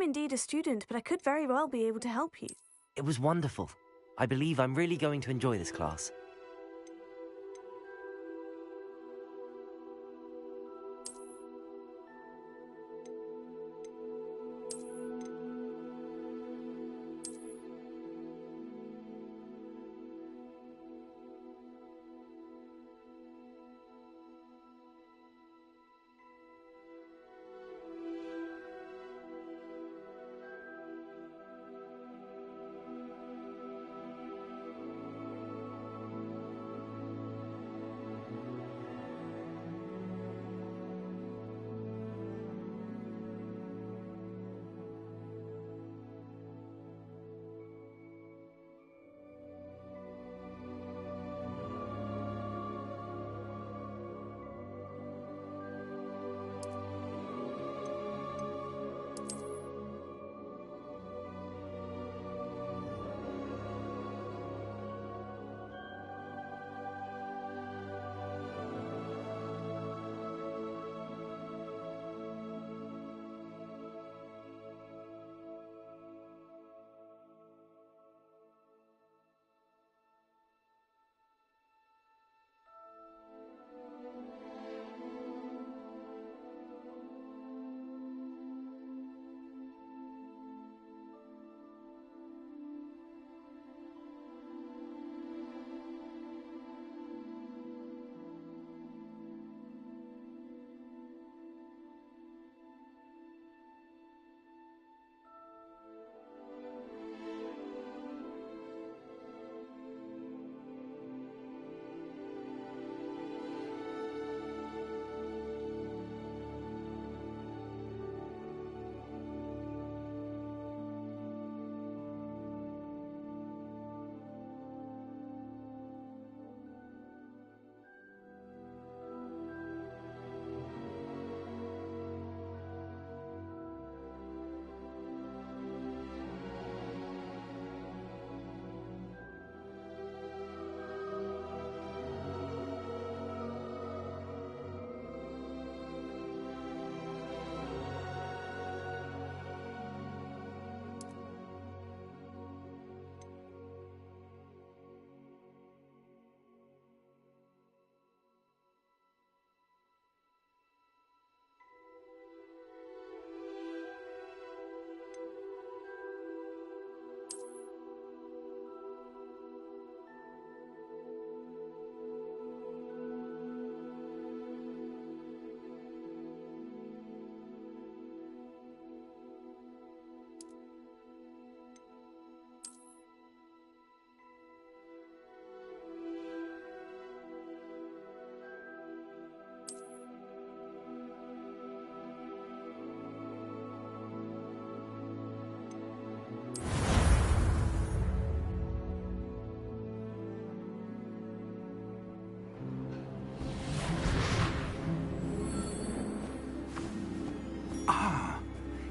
indeed a student, but I could very well be able to help you. It was wonderful. I believe I'm really going to enjoy this class.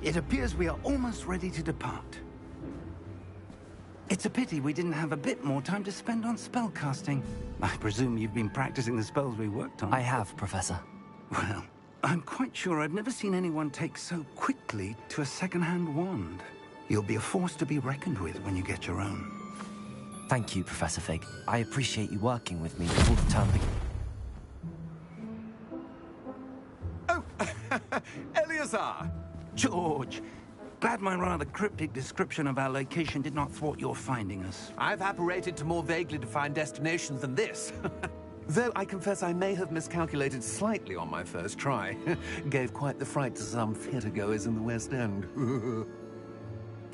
It appears we are almost ready to depart. It's a pity we didn't have a bit more time to spend on spellcasting. I presume you've been practicing the spells we worked on. I have, Professor. Well, I'm quite sure I've never seen anyone take so quickly to a second-hand wand. You'll be a force to be reckoned with when you get your own. Thank you, Professor Fig. I appreciate you working with me before the term begins. Oh, Eleazar! George, glad my rather cryptic description of our location did not thwart your finding us. I've apparated to more vaguely defined destinations than this. Though I confess I may have miscalculated slightly on my first try. Gave quite the fright to some theatergoers in the West End.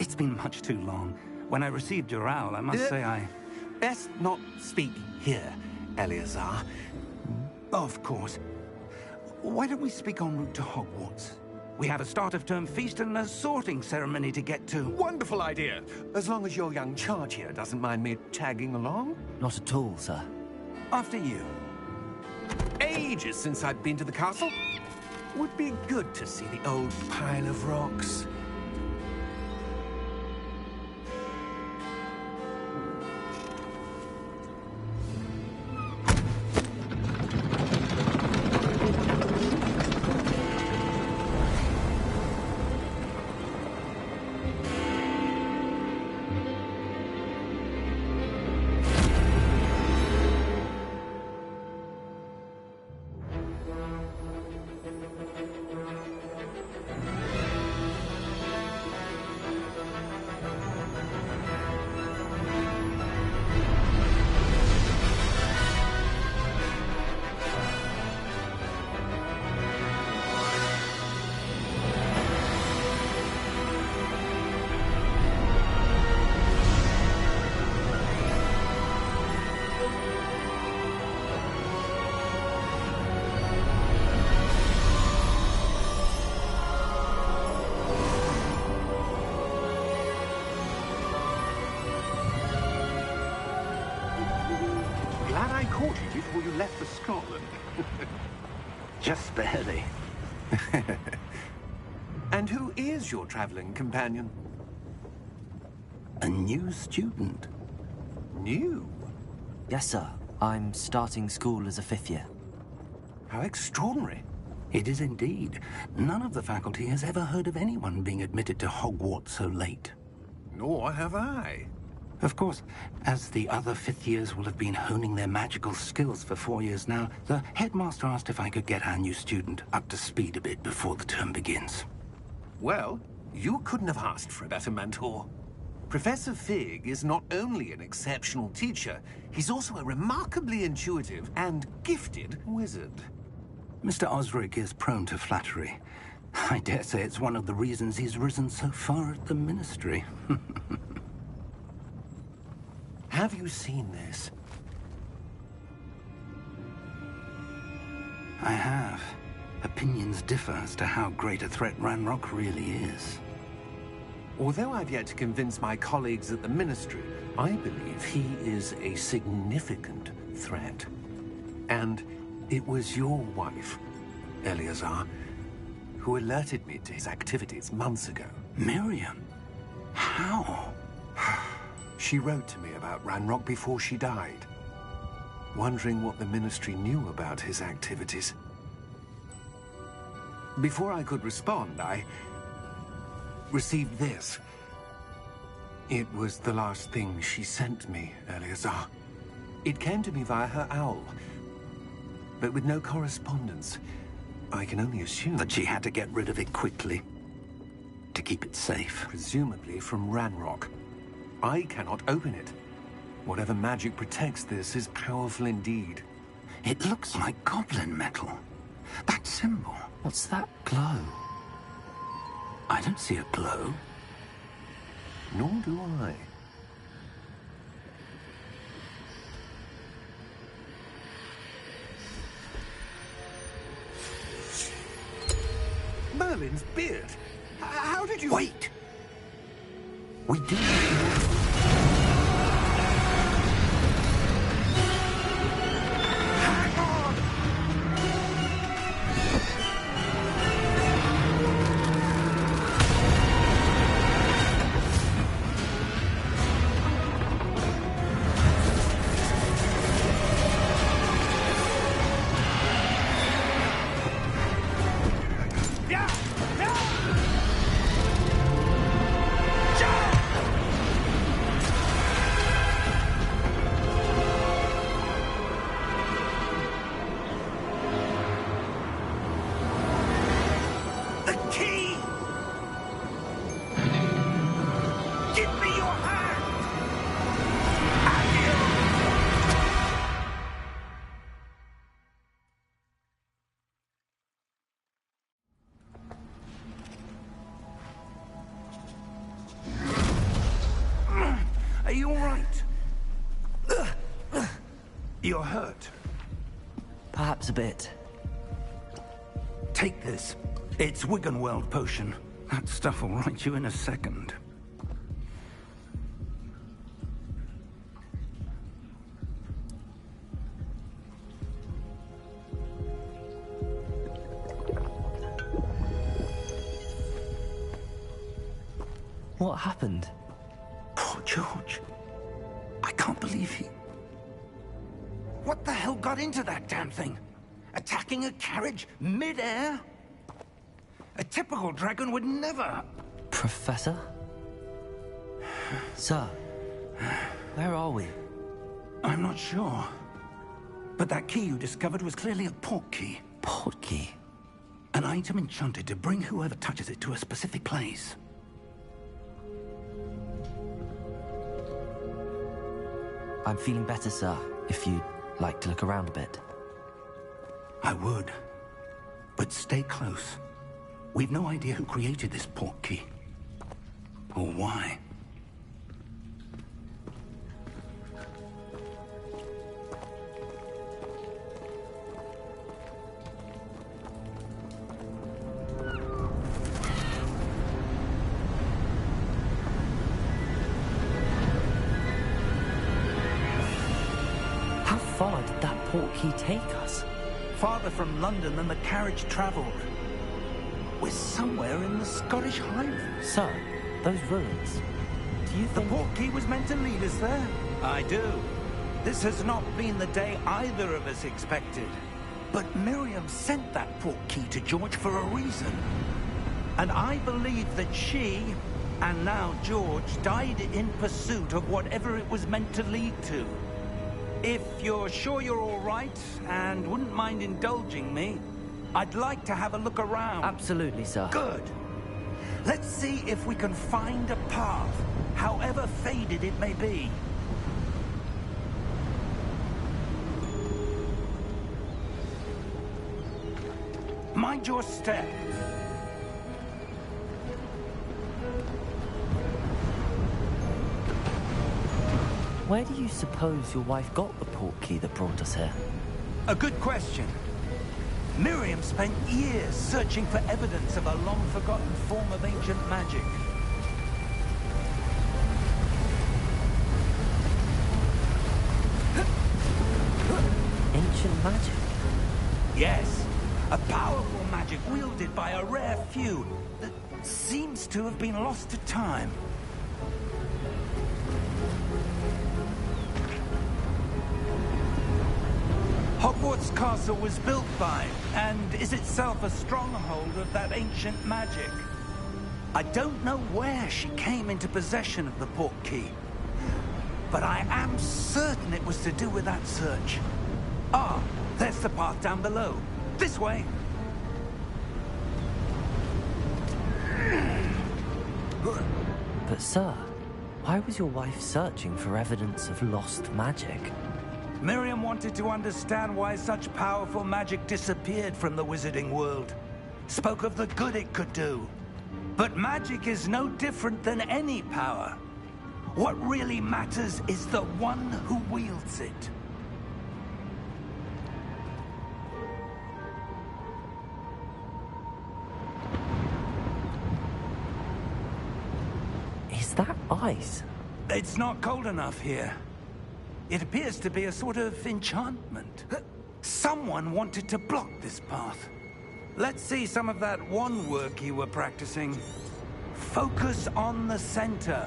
It's been much too long. When I received your owl, I must say I... Best not speak here, Eleazar. Of course. Why don't we speak en route to Hogwarts? We have a start-of-term feast and a sorting ceremony to get to. Wonderful idea! As long as your young charge here doesn't mind me tagging along. Not at all, sir. After you. Ages since I've been to the castle. Would be good to see the old pile of rocks. caught you before you left for Scotland. Just barely. And who is your traveling companion? A new student. New? Yes, sir. I'm starting school as a 5th year. How extraordinary. It is indeed. None of the faculty has ever heard of anyone being admitted to Hogwarts so late. Nor have I. Of course, as the other 5th years will have been honing their magical skills for 4 years now, the headmaster asked if I could get our new student up to speed a bit before the term begins. Well, you couldn't have asked for a better mentor. Professor Fig is not only an exceptional teacher, he's also a remarkably intuitive and gifted wizard. Mr. Osric is prone to flattery. I dare say it's one of the reasons he's risen so far at the Ministry. Have you seen this? I have. Opinions differ as to how great a threat Ranrock really is. Although I've yet to convince my colleagues at the Ministry, I believe he is a significant threat. And it was your wife, Eleazar, who alerted me to his activities months ago. Miriam? How? She wrote to me about Ranrock before she died, wondering what the Ministry knew about his activities. Before I could respond, I received this. It was the last thing she sent me, Eleazar. It came to me via her owl, but with no correspondence. I can only assume That she had to get rid of it quickly, to keep it safe. presumably from Ranrock. I cannot open it. Whatever magic protects this is powerful indeed. It looks like goblin metal. That symbol. What's that glow? I don't see a glow. Nor do I. Merlin's beard. How did you... Wait! We do... Hang on! Yeah! Yeah! The key! Give me your hand! Are you all right? You're hurt. Perhaps a bit. Take this. It's Wiggenweld potion. That stuff will right you in a second. What happened? Poor George. I can't believe he... What the hell got into that damn thing? Attacking a carriage mid-air? A typical dragon would never... Professor? Sir, where are we? I'm not sure. But that key you discovered was clearly a port key. Port key? An item enchanted to bring whoever touches it to a specific place. I'm feeling better, sir, if you'd like to look around a bit. I would. But stay close. We've no idea who created this port key. Or why. How far did that portkey take us? Farther from London than the carriage travelled. We're somewhere in the Scottish Highlands. Sir, those ruins. Do you The think... portkey was meant to lead us there? I do. This has not been the day either of us expected. But Miriam sent that portkey to George for a reason. And I believe that she, and now George, died in pursuit of whatever it was meant to lead to. If you're sure you're all right, and wouldn't mind indulging me, I'd like to have a look around. Absolutely, sir. Good. Let's see if we can find a path, however faded it may be. Mind your step. Where do you suppose your wife got the portkey that brought us here? A good question. Miriam spent years searching for evidence of a long-forgotten form of ancient magic. Ancient magic? Yes, a powerful magic wielded by a rare few that seems to have been lost to time. Hogwarts Castle was built by, and is itself a stronghold of that ancient magic. I don't know where she came into possession of the portkey, but I am certain it was to do with that search. Ah, there's the path down below. This way. But sir, why was your wife searching for evidence of lost magic? Miriam wanted to understand why such powerful magic disappeared from the wizarding world. Spoke of the good it could do. But magic is no different than any power. What really matters is the one who wields it. Is that ice? It's not cold enough here. It appears to be a sort of enchantment. Someone wanted to block this path. Let's see some of that wand work you were practicing. Focus on the center.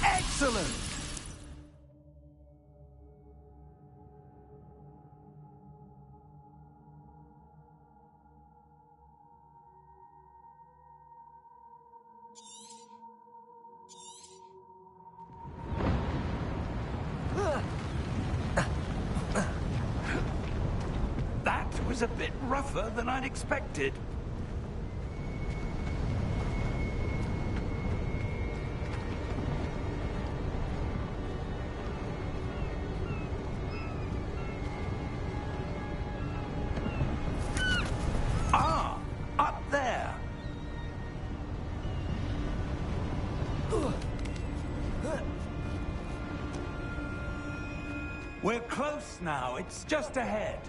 Excellent! That was a bit rougher than I'd expected. We're close now. It's just ahead.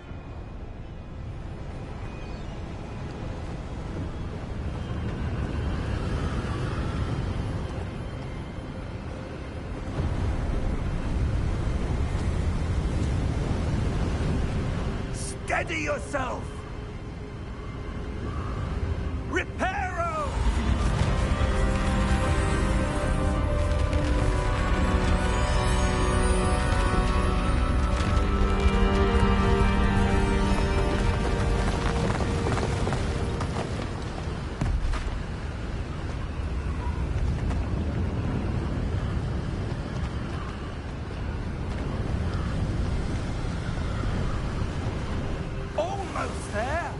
Steady yourself! Reparo! Almost there.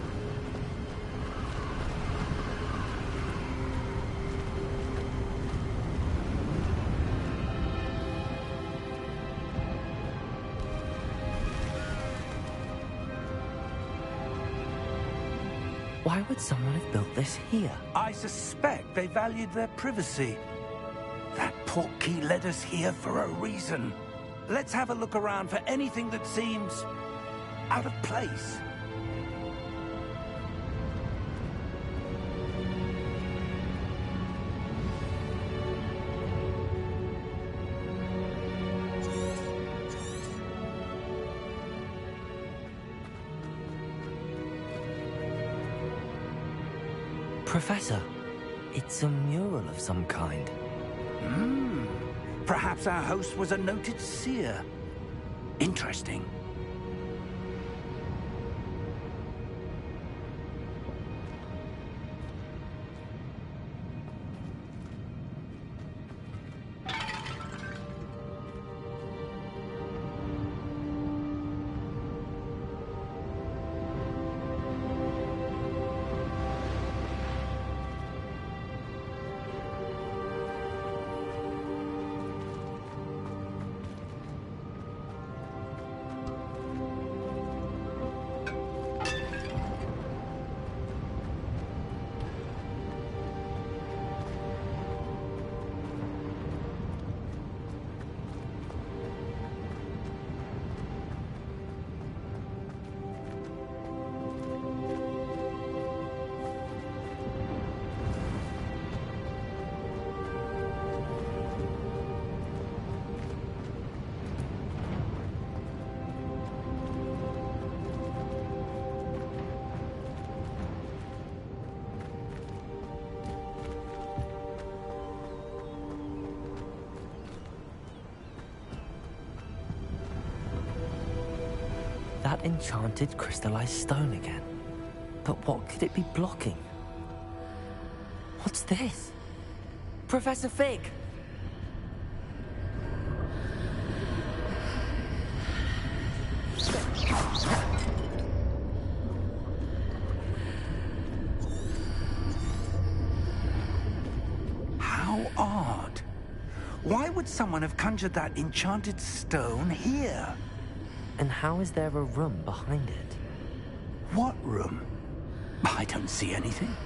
Why would someone have built this here? I suspect they valued their privacy. That portkey led us here for a reason. Let's have a look around for anything that seems out of place. Professor, it's a mural of some kind. Perhaps our host was a noted seer. Interesting. That enchanted crystallized stone again. But what could it be blocking? What's this? Professor Fig! How odd. Why would someone have conjured that enchanted stone here? And how is there a room behind it? What room? I don't see anything.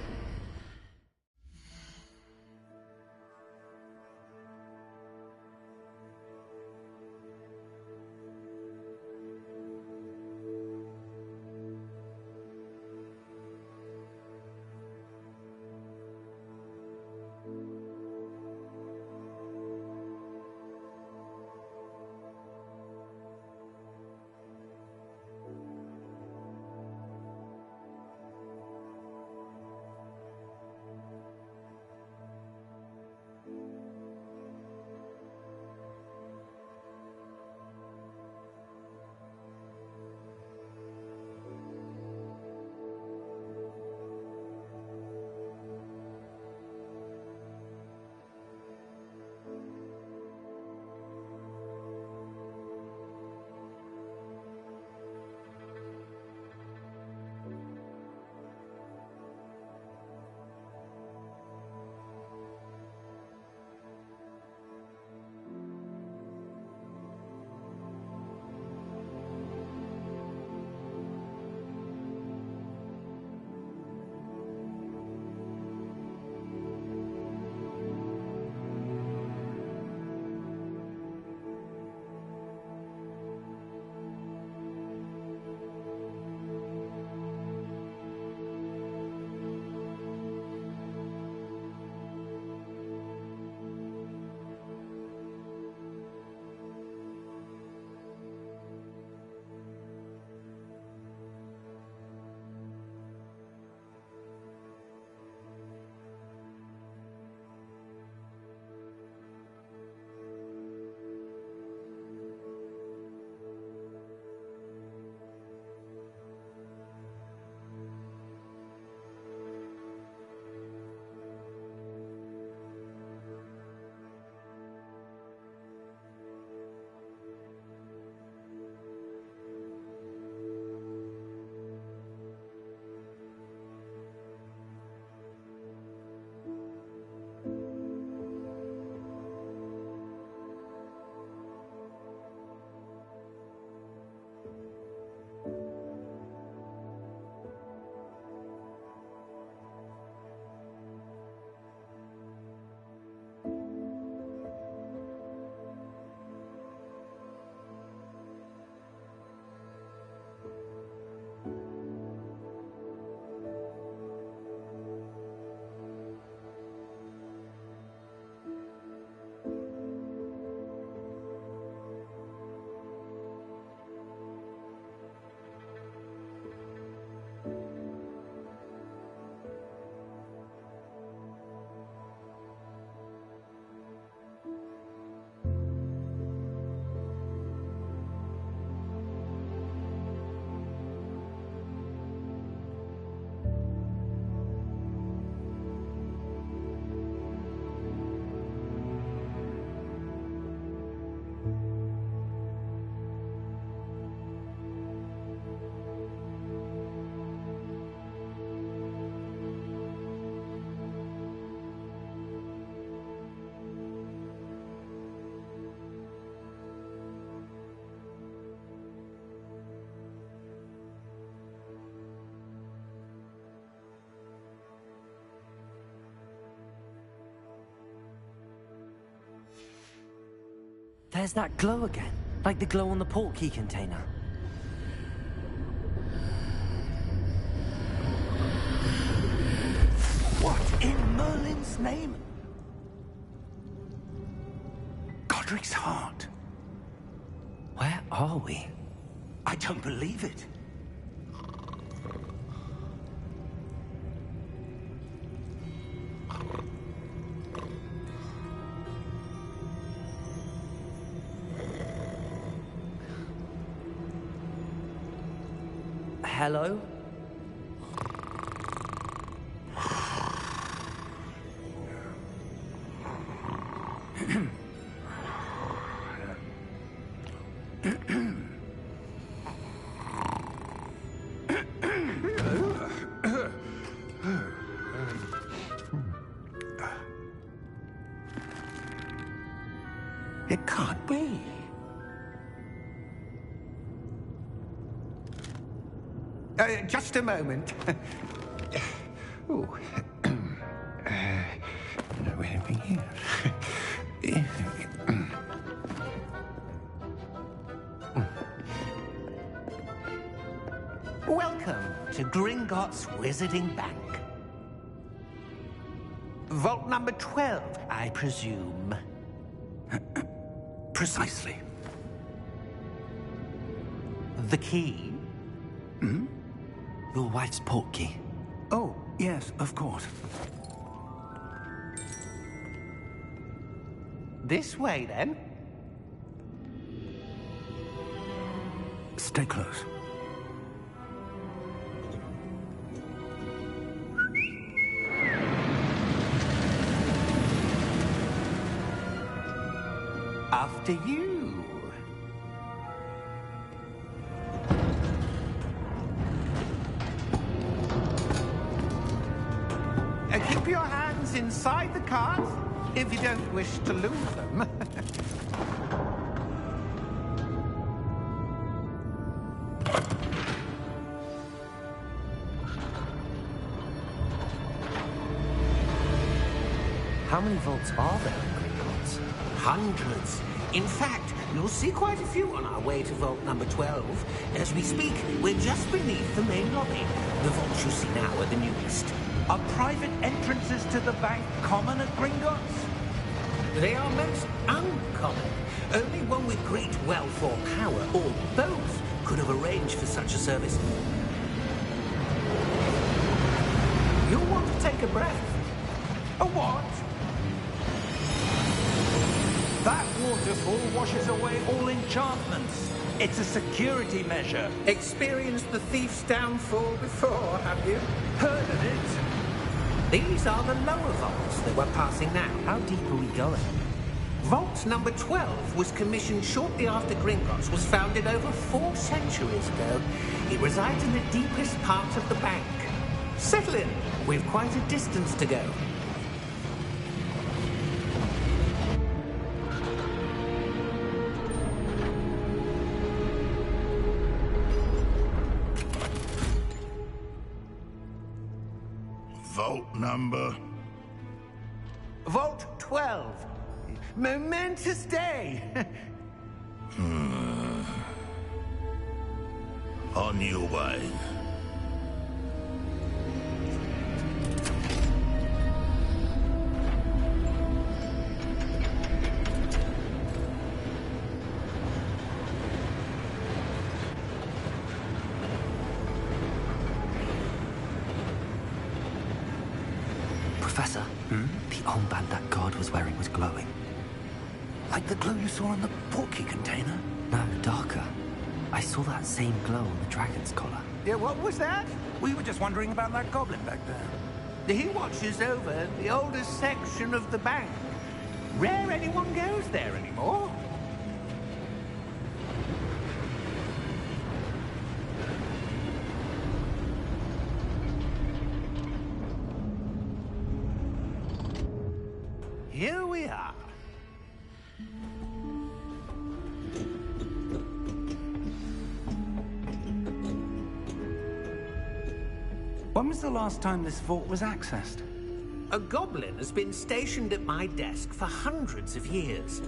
There's that glow again, like the glow on the portkey container. What in Merlin's name? Godric's heart. Where are we? I don't believe it. Hello? It can't be. Just a moment. Oh. Anything here? Welcome to Gringotts Wizarding Bank. Vault number 12, I presume. Precisely. The key? Hmm? Your wife's portkey. Oh, yes, of course. This way, then. Stay close. After you. Keep your hands inside the cart if you don't wish to lose them. How many vaults are there in Gringotts? Hundreds. In fact, you'll see quite a few on our way to vault number 12. As we speak, we're just beneath the main lobby. The vaults you see now are the newest. Are private entrances to the bank common at Gringotts? They are most uncommon. Only one with great wealth or power, or both, could have arranged for such a service. You'll want to take a breath. A what? That waterfall washes away all enchantments. It's a security measure. Experienced the thief's downfall before, have you? Heard of it? These are the lower vaults that we're passing now. How deep are we going? Vault number 12 was commissioned shortly after Gringotts was founded over 4 centuries ago. It resides in the deepest part of the bank. Settle in. We've quite a distance to go. Vault number? Vault 12. Momentous day. On your way. Professor, the armband that guard was wearing was glowing. Like the glow you saw in the portkey container? No, darker. I saw that same glow on the dragon's collar. Yeah, what was that? We were just wondering about that goblin back there. He watches over the oldest section of the bank. Rare anyone goes there anymore. Here we are. When was the last time this vault was accessed? A goblin has been stationed at my desk for hundreds of years.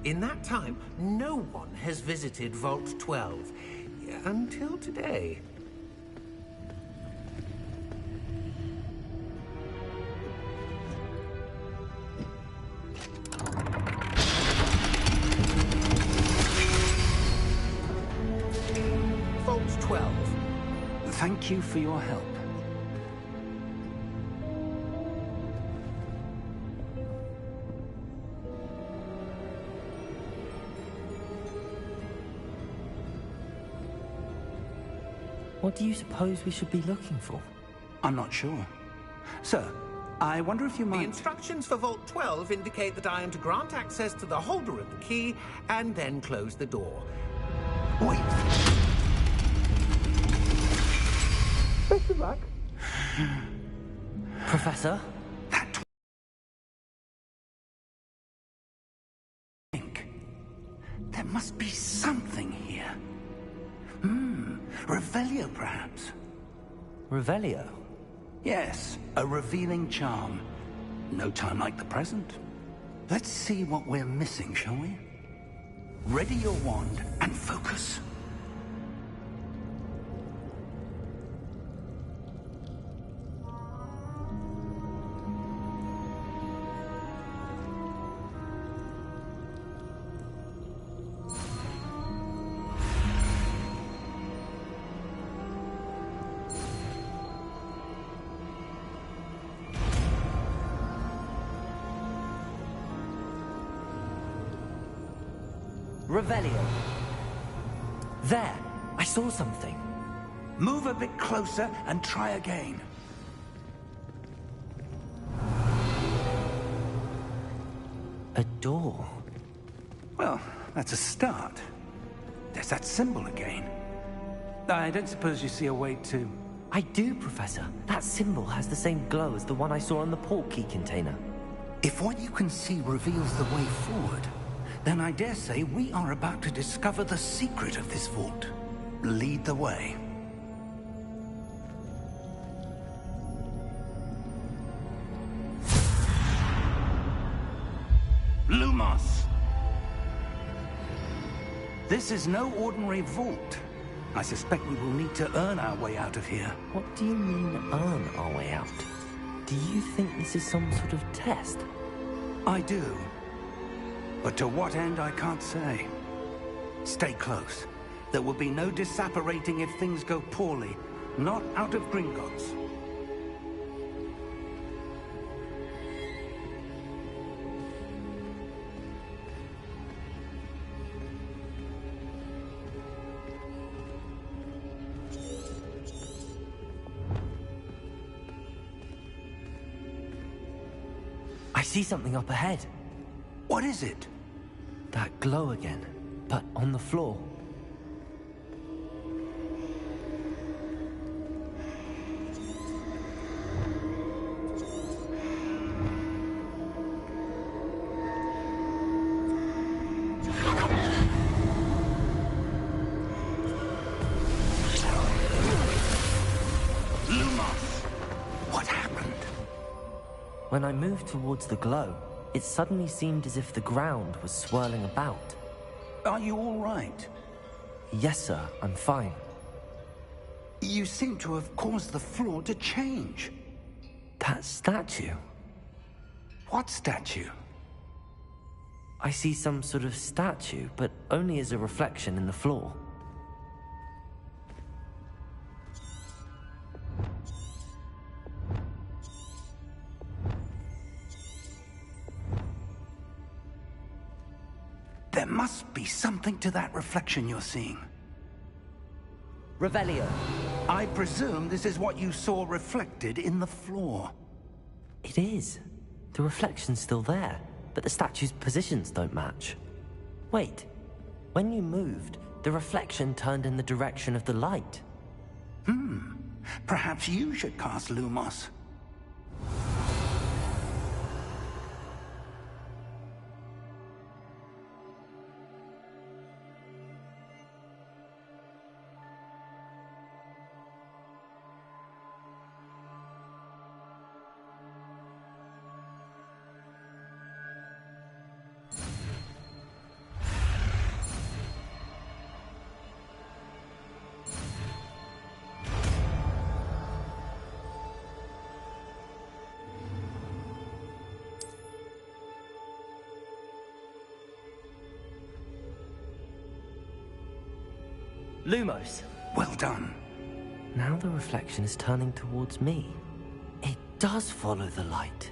In that time, no one has visited Vault 12. Until today. Vault 12. Thank you for your help. What do you suppose we should be looking for? I'm not sure. Sir, I wonder if you might... The instructions for Vault 12 indicate that I am to grant access to the holder of the key and then close the door. Wait! Best of luck. Professor? That... think. There must be something here. Revelio, perhaps? Revelio? Yes, a revealing charm. No time like the present. Let's see what we're missing, shall we? Ready your wand and focus. Revelio. There! I saw something. Move a bit closer and try again. A door. Well, that's a start. There's that symbol again. I don't suppose you see a way to... I do, Professor. That symbol has the same glow as the one I saw on the port key container. If what you can see reveals the way forward, then I dare say we are about to discover the secret of this vault. Lead the way. Lumos! This is no ordinary vault. I suspect we will need to earn our way out of here. What do you mean, earn our way out? Do you think this is some sort of test? I do. But to what end, I can't say. Stay close. There will be no disapparating if things go poorly. Not out of Gringotts. I see something up ahead. What is it? That glow again, but on the floor. Lumos! What happened? When I moved towards the glow, it suddenly seemed as if the ground was swirling about. Are you all right? Yes, sir, I'm fine. You seem to have caused the floor to change. That statue. What statue? I see some sort of statue, but only as a reflection in the floor. There must be something to that reflection you're seeing. Revelio. I presume this is what you saw reflected in the floor. It is. The reflection's still there, but the statue's positions don't match. Wait. When you moved, the reflection turned in the direction of the light. Perhaps you should cast Lumos. Lumos. Well done. Now the reflection is turning towards me. It does follow the light.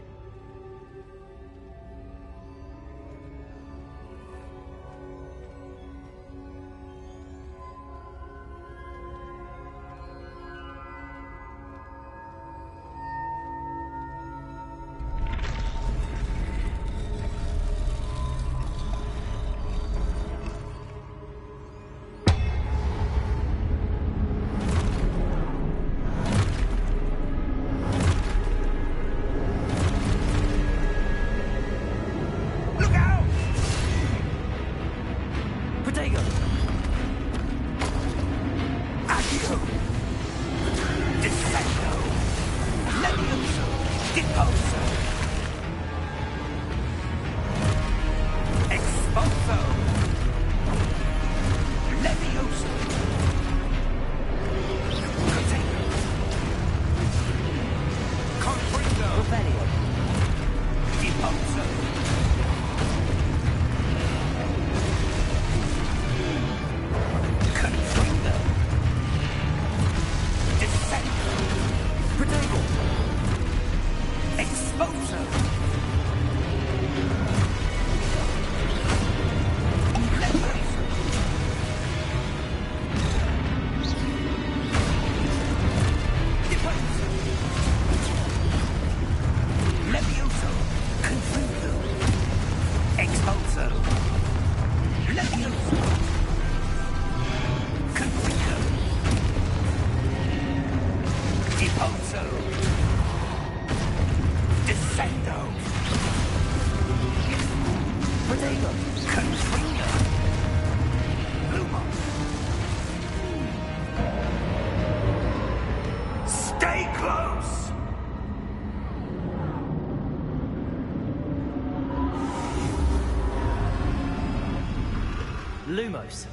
Lumos.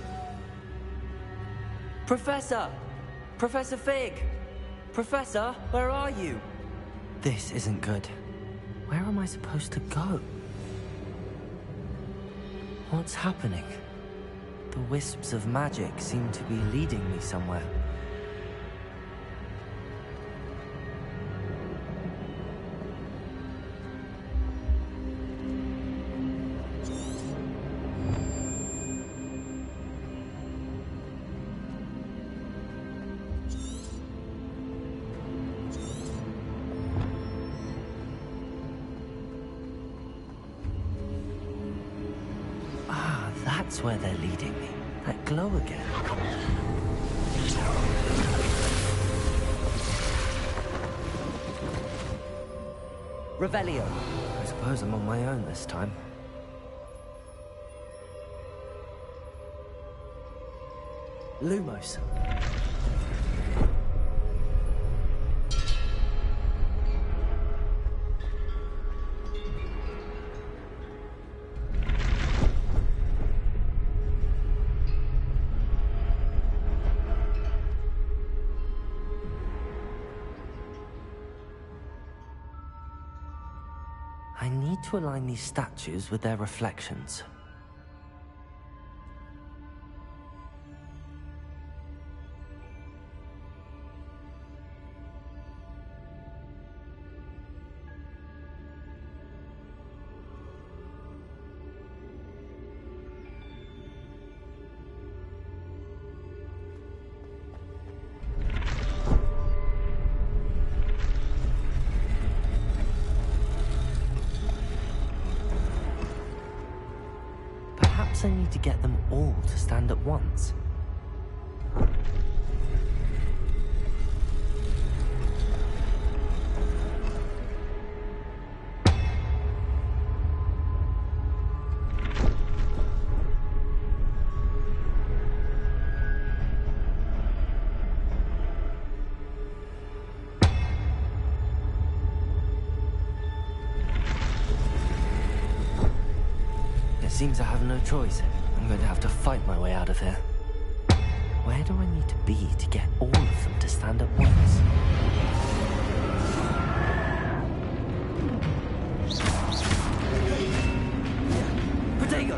Professor! Professor Fig! Professor, where are you? This isn't good. Where am I supposed to go? What's happening? The wisps of magic seem to be leading me somewhere. That's where they're leading me. That glow again. Revelio. I suppose I'm on my own this time. Lumos. I need to align these statues with their reflections. I need to get them all to stand at once. Seems I have no choice. I'm going to have to fight my way out of here. Where do I need to be to get all of them to stand at once? Protego!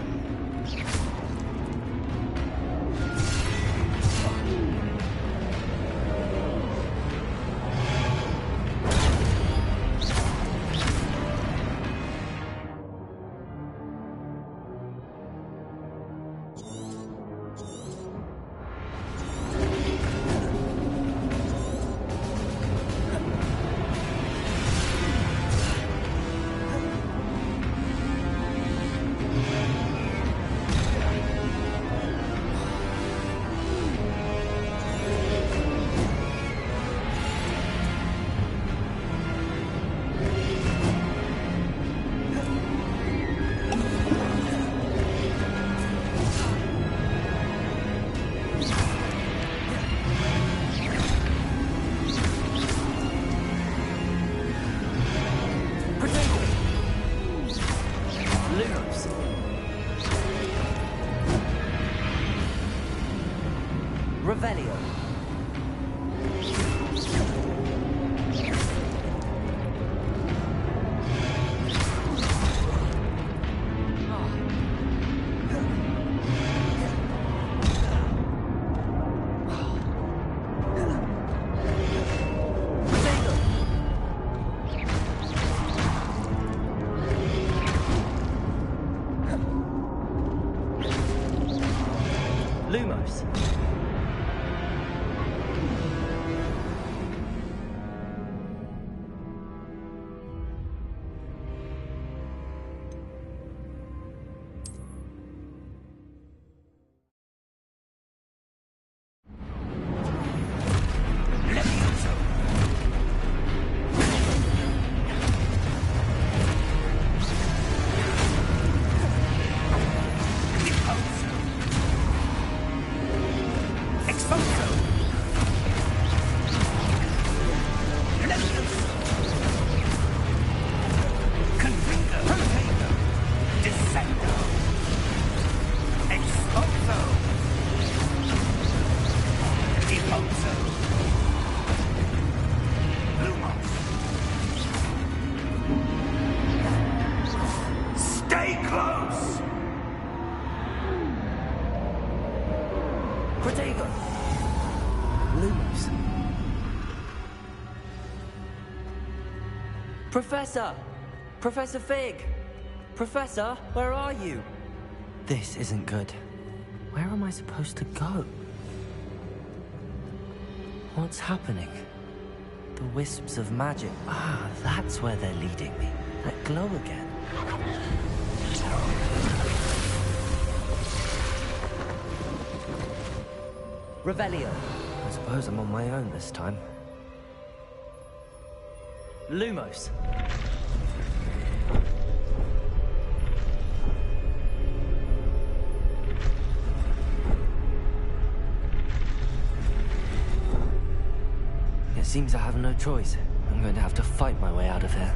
Professor! Professor Fig! Professor, where are you? This isn't good. Where am I supposed to go? What's happening? The wisps of magic. Ah, that's where they're leading me. That glow again. Revelio. I suppose I'm on my own this time. Lumos. It seems I have no choice. I'm going to have to fight my way out of here.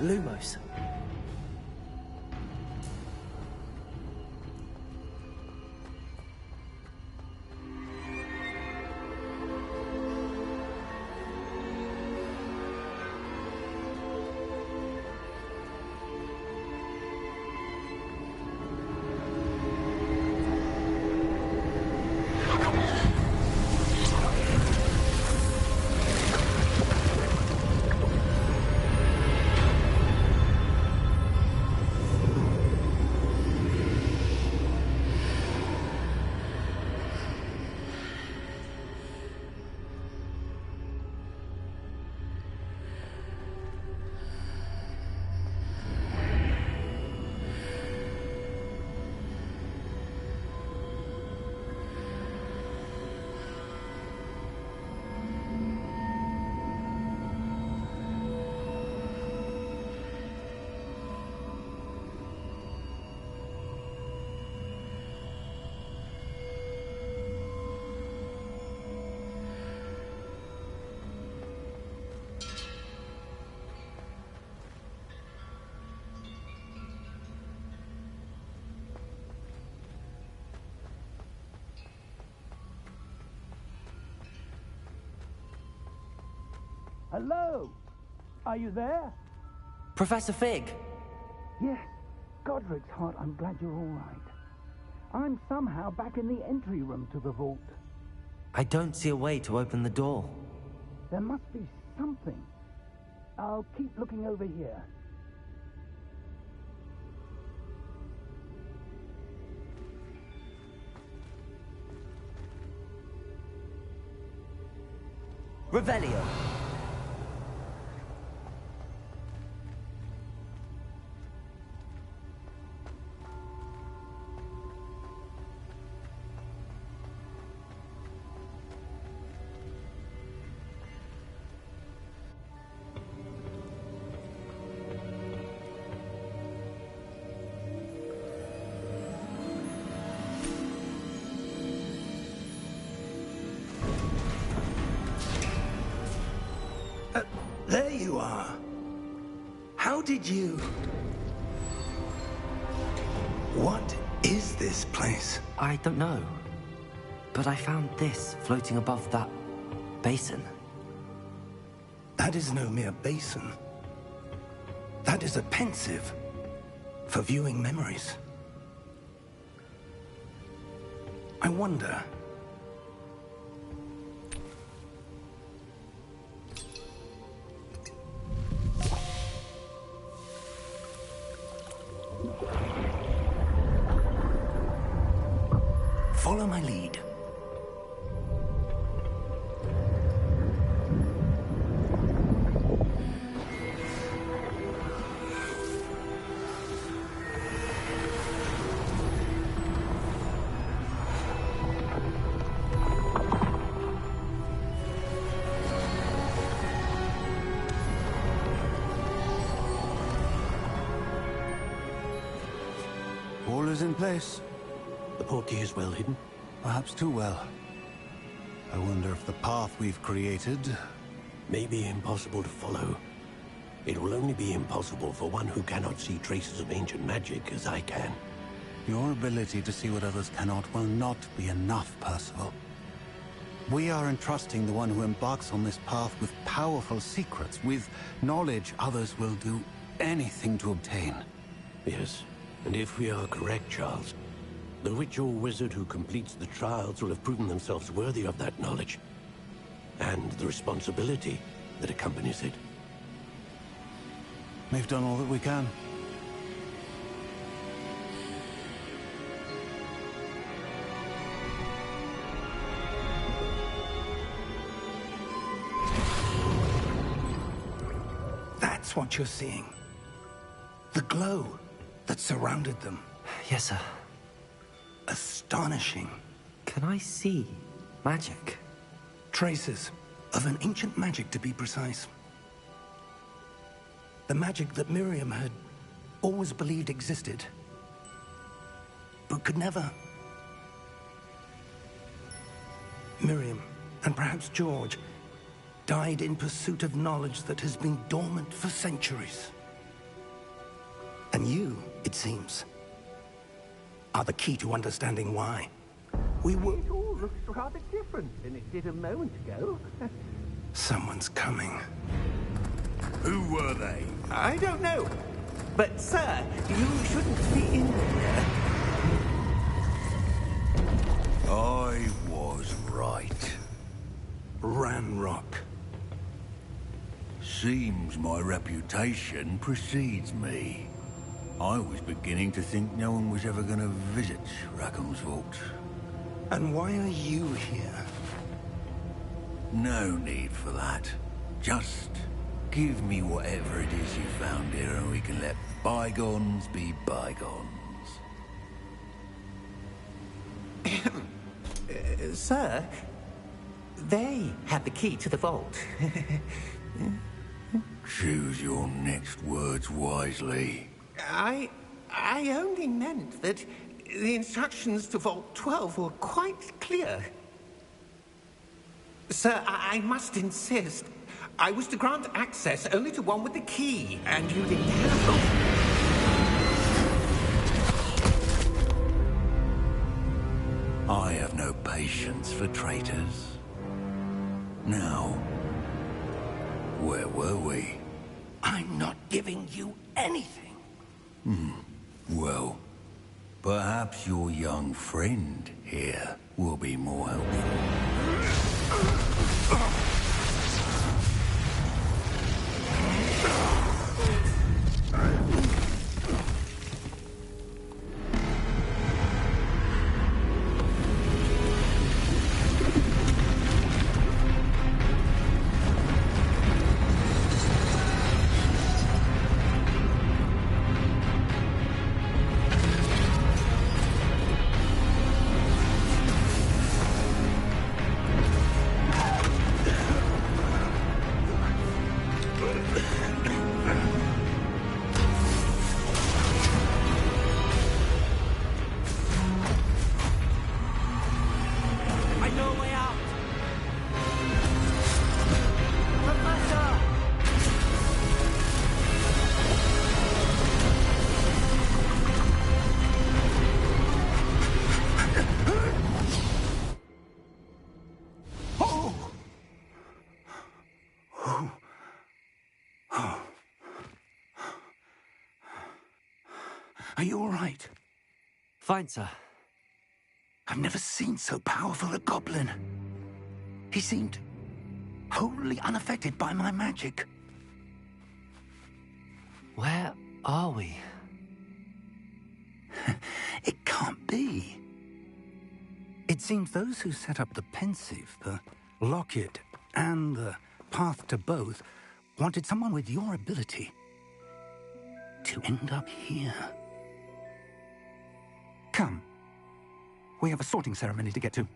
Lumos. Hello? Are you there? Professor Fig! Yes. Godric's heart, I'm glad you're all right. I'm somehow back in the entry room to the vault. I don't see a way to open the door. There must be something. I'll keep looking over here. Revelio. There you are. How did you... What is this place? I don't know. But I found this floating above that basin. That is no mere basin. That is a pensive for viewing memories. I wonder... Follow my lead. All is in place. The portkey is well hidden. Perhaps too well. I wonder if the path we've created... May be impossible to follow. It will only be impossible for one who cannot see traces of ancient magic as I can. Your ability to see what others cannot will not be enough, Percival. We are entrusting the one who embarks on this path with powerful secrets, with knowledge others will do anything to obtain. Yes, and if we are correct, Charles, the witch or wizard who completes the trials will have proven themselves worthy of that knowledge, and the responsibility that accompanies it. We've done all that we can. That's what you're seeing. The glow that surrounded them. Yes, sir. Astonishing. Can I see magic? Traces of an ancient magic, to be precise. The magic that Miriam had always believed existed, but could never. Miriam, and perhaps George, died in pursuit of knowledge that has been dormant for centuries. And you, it seems, are the key to understanding why. We were... It all looks rather different than it did a moment ago. Someone's coming. Who were they? I don't know. But, sir, you shouldn't be in here. I was right. Ranrock. Seems my reputation precedes me. I was beginning to think no one was ever going to visit Rackham's vault. And why are you here? No need for that. Just give me whatever it is you found here and we can let bygones be bygones. Sir, they have the key to the vault. Choose your next words wisely. I only meant that the instructions to Vault 12 were quite clear. Sir, I must insist. I was to grant access only to one with the key, and you didn't have it. I have no patience for traitors. Now, where were we? I'm not giving you anything. Well, perhaps your young friend here will be more helpful. Are you all right? Fine, sir. I've never seen so powerful a goblin. He seemed wholly unaffected by my magic. Where are we? It can't be. It seems those who set up the pensive, the locket, and the path to both wanted someone with your ability to end up here. Come. We have a sorting ceremony to get to.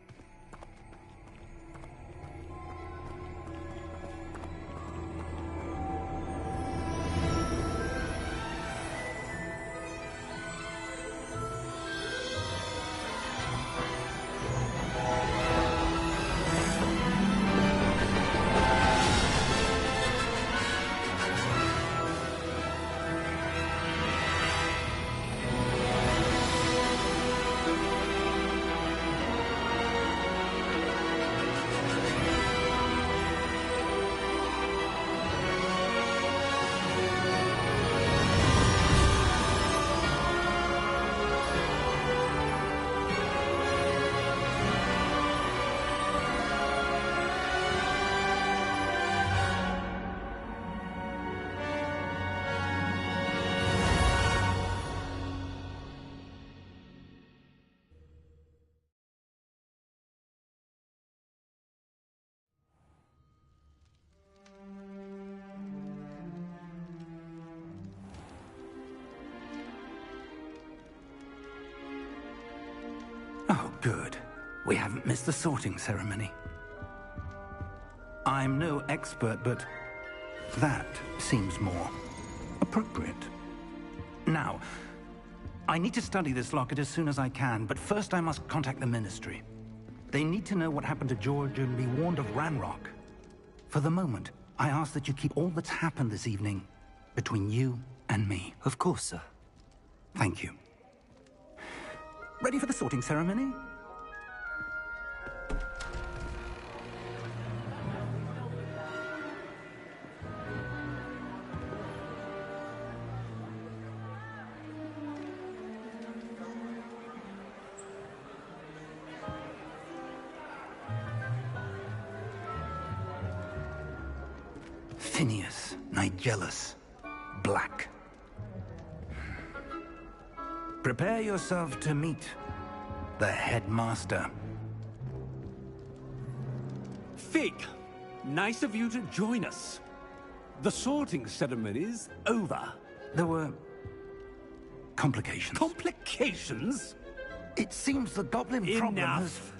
Oh, good. We haven't missed the sorting ceremony. I'm no expert, but that seems more appropriate. Now, I need to study this locket as soon as I can, but first I must contact the Ministry. They need to know what happened to George and be warned of Ranrock. For the moment, I ask that you keep all that's happened this evening between you and me. Of course, sir. Thank you. Ready for the sorting ceremony? Phineas, Nigellus, Black. Prepare yourself to meet the headmaster. Fig, nice of you to join us. The sorting ceremony's over. There were complications. Complications? It seems the goblin problem has... Enough!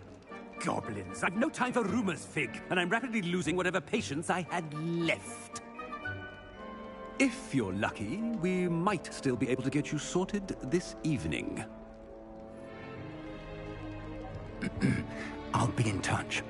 Goblins. I've no time for rumors, Fig, and I'm rapidly losing whatever patience I had left. If you're lucky, we might still be able to get you sorted this evening. I'll be in touch.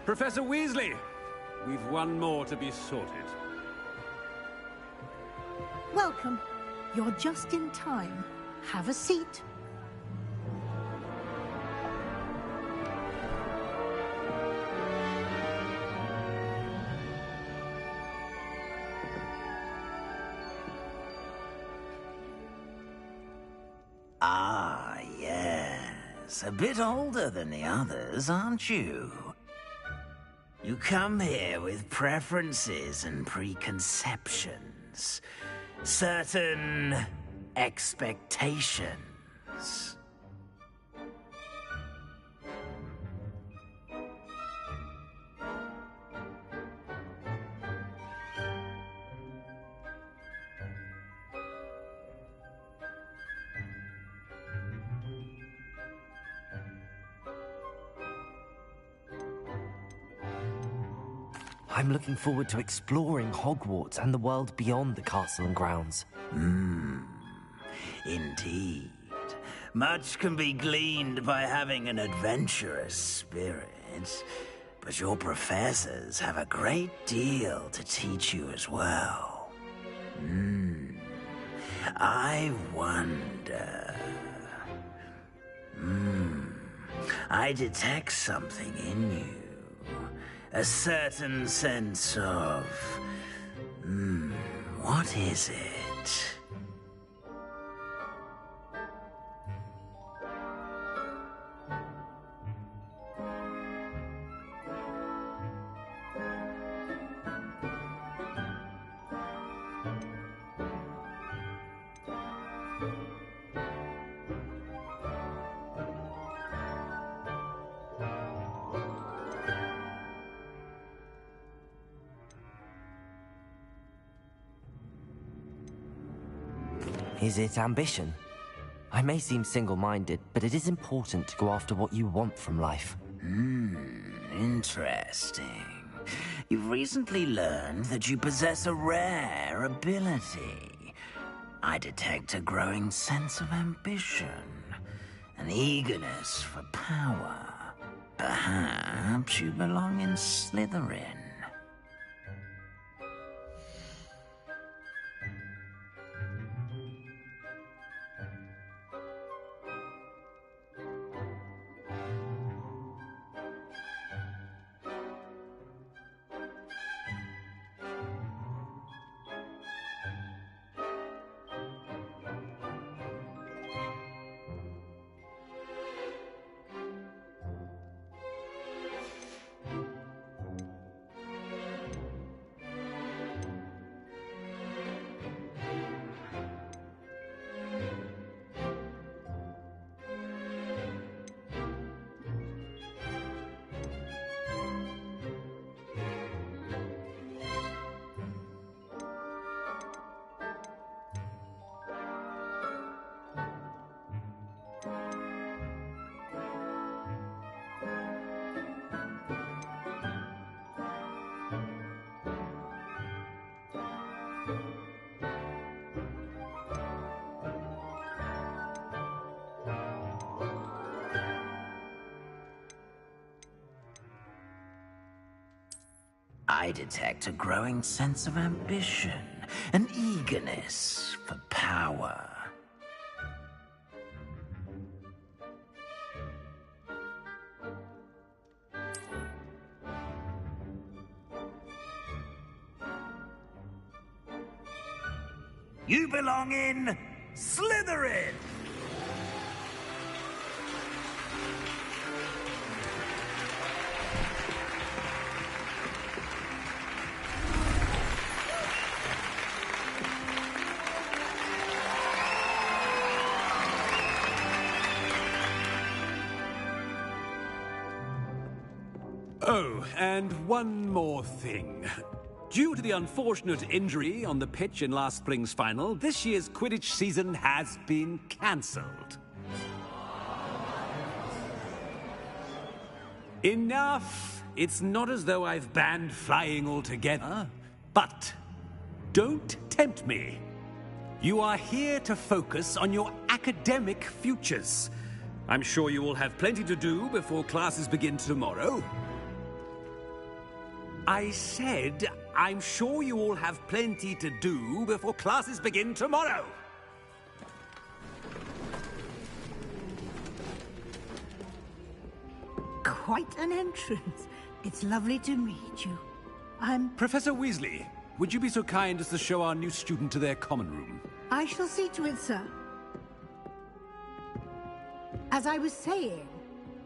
Professor Weasley, we've one more to be sorted. Welcome. You're just in time. Have a seat. Ah, yes. A bit older than the others, aren't you? You come here with preferences and preconceptions. Certain expectations. I'm looking forward to exploring Hogwarts and the world beyond the castle and grounds. Indeed. Much can be gleaned by having an adventurous spirit, but your professors have a great deal to teach you as well. I wonder... I detect something in you. A certain sense of... what is it? Is it ambition? I may seem single-minded, but it is important to go after what you want from life. Interesting. You've recently learned that you possess a rare ability. I detect a growing sense of ambition, an eagerness for power. Perhaps you belong in Slytherin. I detect a growing sense of ambition, an eagerness for power. You belong in Slytherin! Oh, and one more thing. Due to the unfortunate injury on the pitch in last spring's final, this year's Quidditch season has been cancelled. Enough! It's not as though I've banned flying altogether, but don't tempt me. You are here to focus on your academic futures. I'm sure you will have plenty to do before classes begin tomorrow. I said, I'm sure you all have plenty to do before classes begin tomorrow. Quite an entrance. It's lovely to meet you. I'm... Professor Weasley, would you be so kind as to show our new student to their common room? I shall see to it, sir. As I was saying,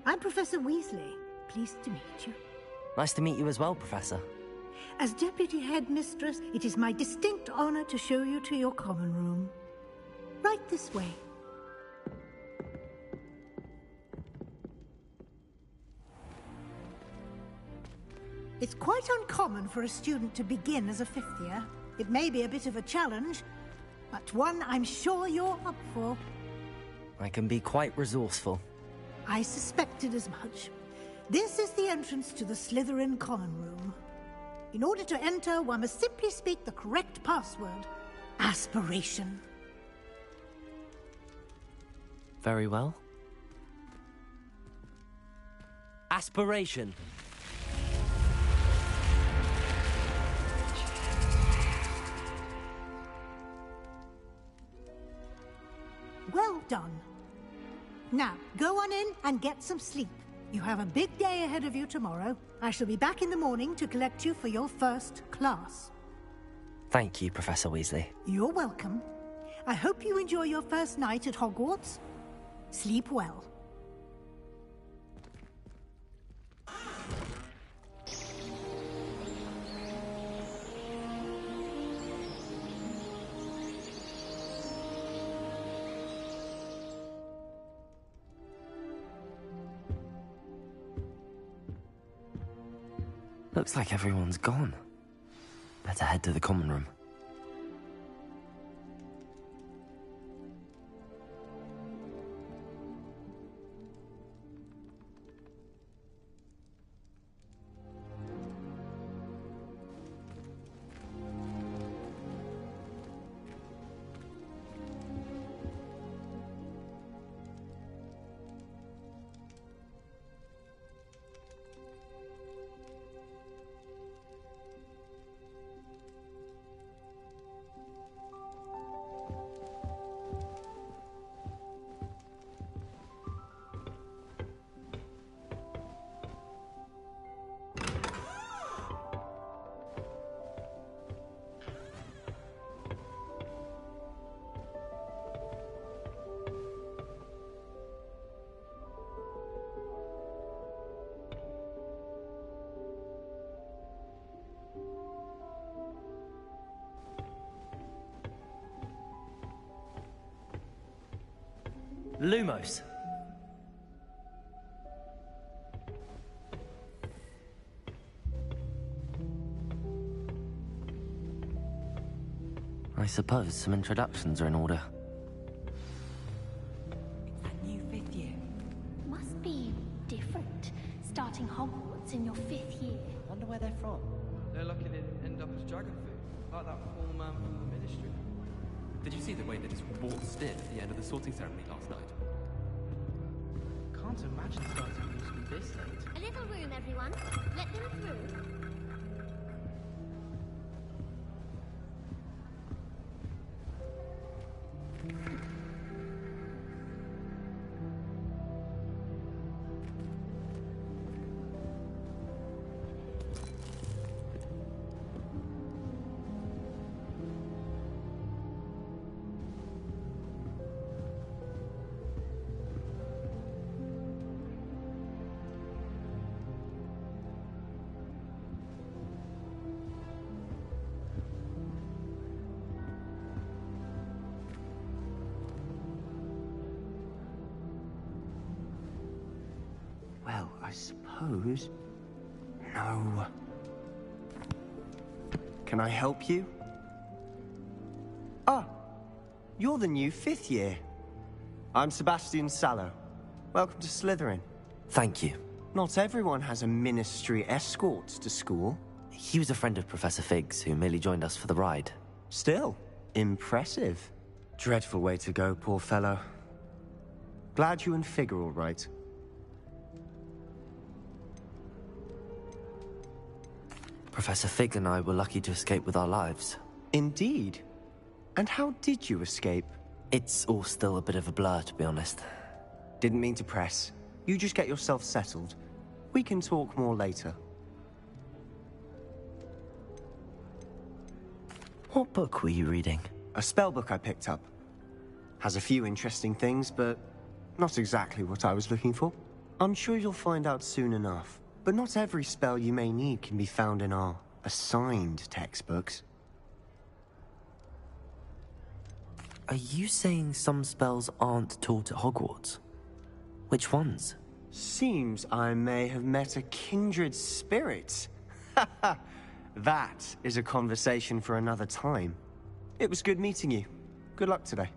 I'm Professor Weasley. Pleased to meet you. Nice to meet you as well, Professor. As Deputy Headmistress, it is my distinct honor to show you to your common room. Right this way. It's quite uncommon for a student to begin as a fifth year. It may be a bit of a challenge, but one I'm sure you're up for. I can be quite resourceful. I suspected as much. This is the entrance to the Slytherin common room. In order to enter, one must simply speak the correct password. Aspiration. Very well. Aspiration. done. Now, go on in and get some sleep. You have a big day ahead of you tomorrow. I shall be back in the morning to collect you for your first class. Thank you, Professor Weasley. You're welcome. I hope you enjoy your first night at Hogwarts. Sleep well. Looks like everyone's gone. Better head to the common room. Lumos. I suppose some introductions are in order. It's that new 5th year. Must be different, starting Hogwarts in your 5th year. Wonder where they're from. They're lucky they didn't end up as dragon food, like that poor man from the Ministry. Did you see the way they just waltzed in at the end of the sorting ceremony last night? Can't imagine starting usually this late. A little room, everyone. Let them through. Well, I suppose... No. Can I help you? Ah, you're the new 5th year. I'm Sebastian Sallow. Welcome to Slytherin. Thank you. Not everyone has a ministry escort to school. He was a friend of Professor Fig's who merely joined us for the ride. Still, impressive. Dreadful way to go, poor fellow. Glad you and Fig are all right. Professor Fig and I were lucky to escape with our lives. Indeed. And how did you escape? It's all still a bit of a blur, to be honest. Didn't mean to press. You just get yourself settled. We can talk more later. What book were you reading? A spell book I picked up. Has a few interesting things, but not exactly what I was looking for. I'm sure you'll find out soon enough. But not every spell you may need can be found in our assigned textbooks. Are you saying some spells aren't taught at Hogwarts? Which ones? Seems I may have met a kindred spirit. That is a conversation for another time. It was good meeting you. Good luck today.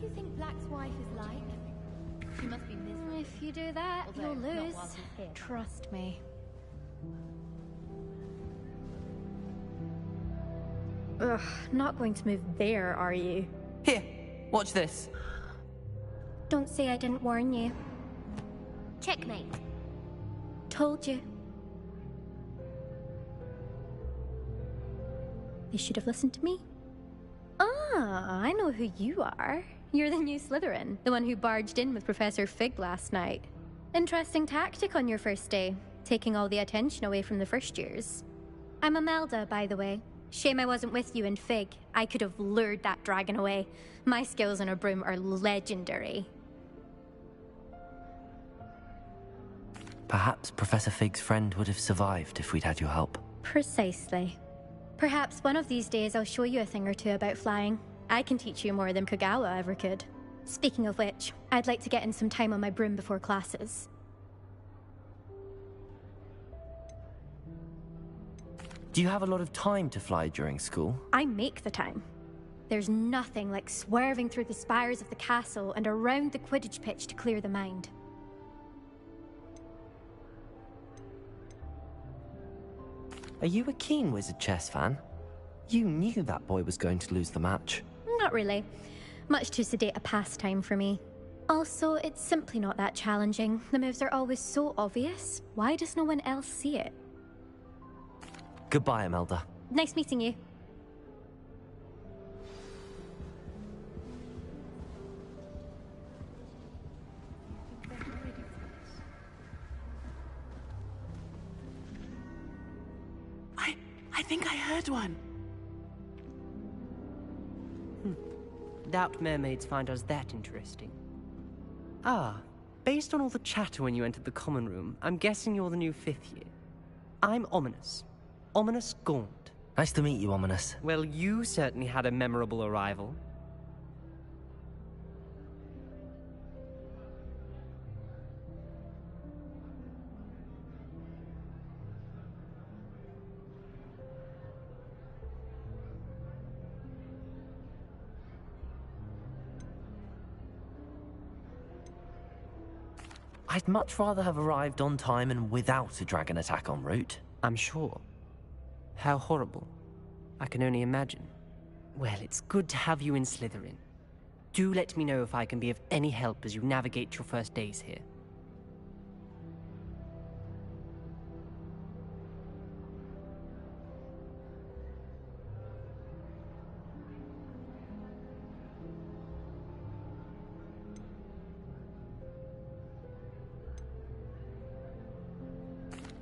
do you think Black's wife is like? She must be miserable. If you do that, Although, you'll not lose. while he's here. Trust me. Ugh, not going to move there, are you? Here, watch this. Don't say I didn't warn you. Checkmate. Told you. You should have listened to me. Ah, I know who you are. You're the new Slytherin, the one who barged in with Professor Fig last night. Interesting tactic on your first day, taking all the attention away from the first years. I'm Imelda, by the way. Shame I wasn't with you in Fig. I could have lured that dragon away. My skills on a broom are legendary. Perhaps Professor Fig's friend would have survived if we'd had your help. Precisely. Perhaps one of these days I'll show you a thing or two about flying. I can teach you more than Kagawa ever could. Speaking of which, I'd like to get in some time on my broom before classes. Do you have a lot of time to fly during school? I make the time. There's nothing like swerving through the spires of the castle and around the Quidditch pitch to clear the mind. Are you a keen Wizard chess fan? You knew that boy was going to lose the match. Not really. Much too sedate a pastime for me. Also, it's simply not that challenging. The moves are always so obvious. Why does no one else see it? Goodbye, Imelda. Nice meeting you. I think I heard one. Doubt mermaids find us that interesting. Ah, based on all the chatter when you entered the common room, I'm guessing you're the new 5th year. I'm Ominous. Ominous Gaunt. Nice to meet you, Ominous. Well, you certainly had a memorable arrival. I'd much rather have arrived on time and without a dragon attack en route. I'm sure. How horrible. I can only imagine. Well, it's good to have you in Slytherin. Do let me know if I can be of any help as you navigate your first days here.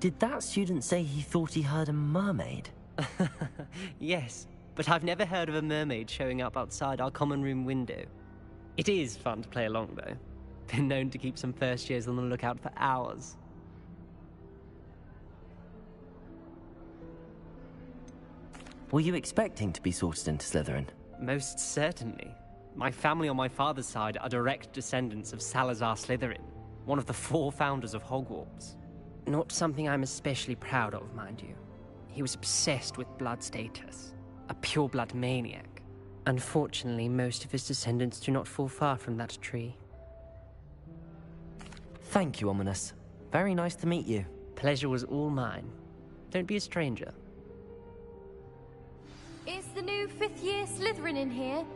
Did that student say he thought he heard a mermaid? Yes, but I've never heard of a mermaid showing up outside our common room window. It is fun to play along, though. Been known to keep some first years on the lookout for hours. Were you expecting to be sorted into Slytherin? Most certainly. My family on my father's side are direct descendants of Salazar Slytherin, one of the 4 founders of Hogwarts. Not something I'm especially proud of, mind you. He was obsessed with blood status, a pure-blood maniac. Unfortunately, most of his descendants do not fall far from that tree. Thank you, Ominous. Very nice to meet you. Pleasure was all mine. Don't be a stranger. Is the new 5th year Slytherin in here?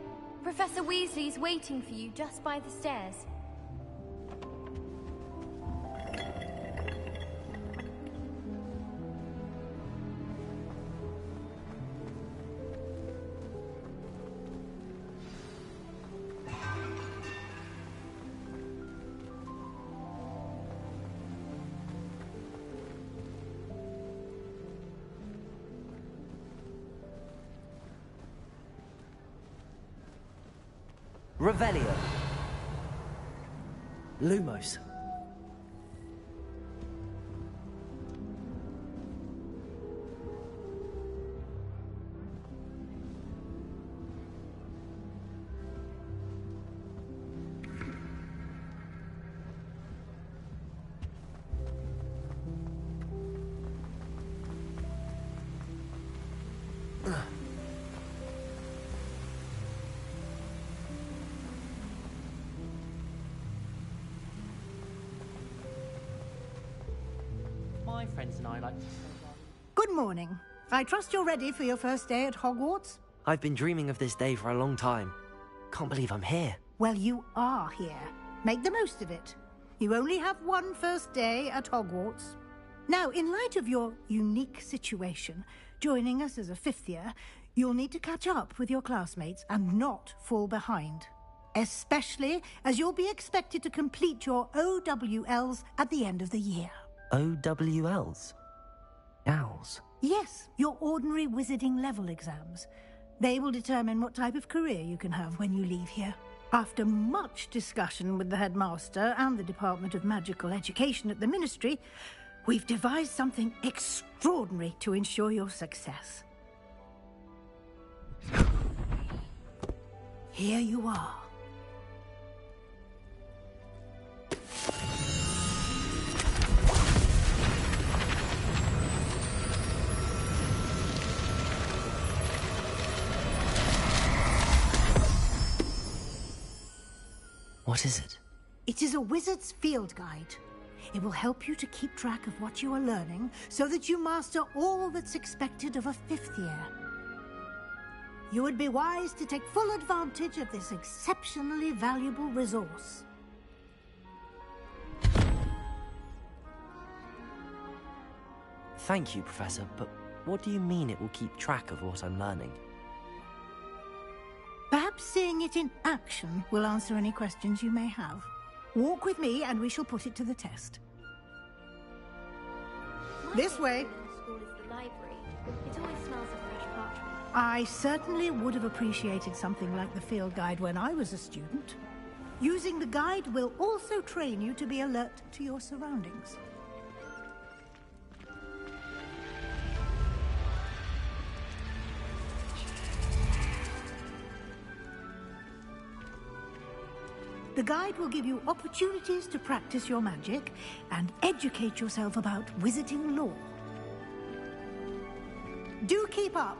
Professor Weasley's waiting for you just by the stairs. Revelio. Lumos. my friends and I like... Good morning. I trust you're ready for your first day at Hogwarts? I've been dreaming of this day for a long time. Can't believe I'm here. Well, you are here. Make the most of it. You only have one first day at Hogwarts. Now, in light of your unique situation, joining us as a fifth year, you'll need to catch up with your classmates and not fall behind. Especially as you'll be expected to complete your OWLs at the end of the year. OWLs? Owls? Yes, your ordinary wizarding level exams. They will determine what type of career you can have when you leave here. After much discussion with the headmaster and the Department of Magical Education at the Ministry, we've devised something extraordinary to ensure your success. Here you are. What is it? It is a wizard's field guide. It will help you to keep track of what you are learning so that you master all that's expected of a fifth year. You would be wise to take full advantage of this exceptionally valuable resource. Thank you, Professor, but what do you mean it will keep track of what I'm learning? Perhaps seeing it in action will answer any questions you may have. Walk with me and we shall put it to the test. This way. School is the library. It always smells of fresh parchment. I certainly would have appreciated something like the field guide when I was a student. Using the guide will also train you to be alert to your surroundings. The guide will give you opportunities to practice your magic and educate yourself about wizarding lore. Do keep up.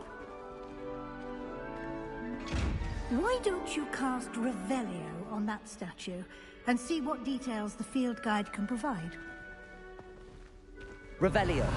Why don't you cast Revelio on that statue and see what details the field guide can provide? Revelio.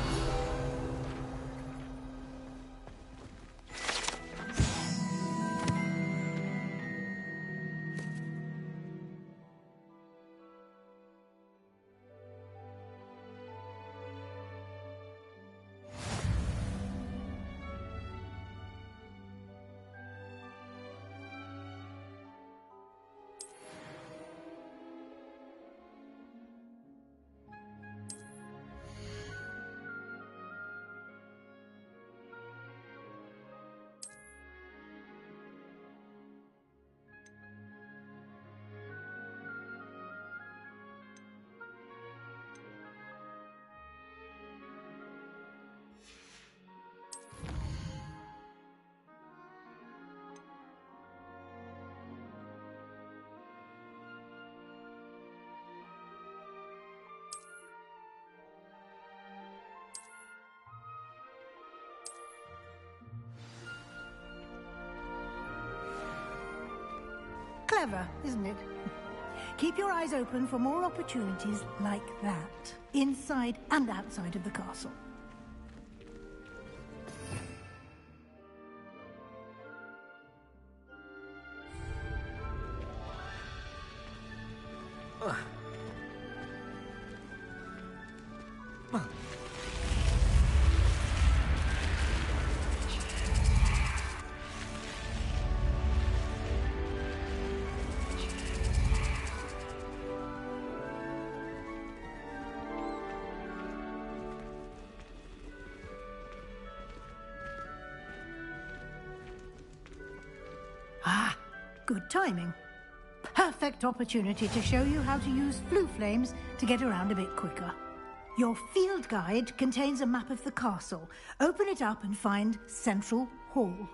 Clever, isn't it? Keep your eyes open for more opportunities like that, inside and outside of the castle. Ah, good timing. Perfect opportunity to show you how to use flue flames to get around a bit quicker. Your field guide contains a map of the castle. Open it up and find Central Hall.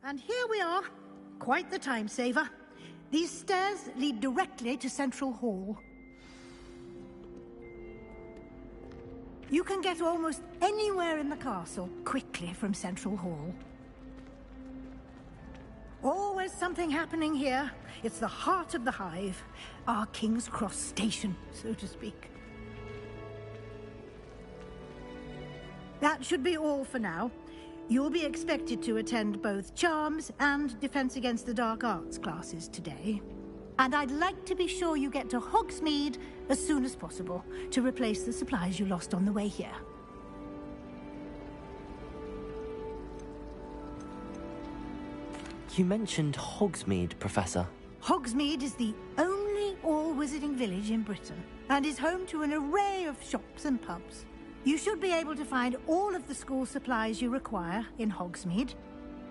And here we are. Quite the time saver. These stairs lead directly to Central Hall. You can get almost anywhere in the castle quickly from Central Hall. Always something happening here. It's the heart of the Hive. Our King's Cross station, so to speak. That should be all for now. You'll be expected to attend both Charms and Defense Against the Dark Arts classes today. And I'd like to be sure you get to Hogsmeade as soon as possible to replace the supplies you lost on the way here. You mentioned Hogsmeade, Professor. Hogsmeade is the only all-wizarding village in Britain and is home to an array of shops and pubs. You should be able to find all of the school supplies you require in Hogsmeade.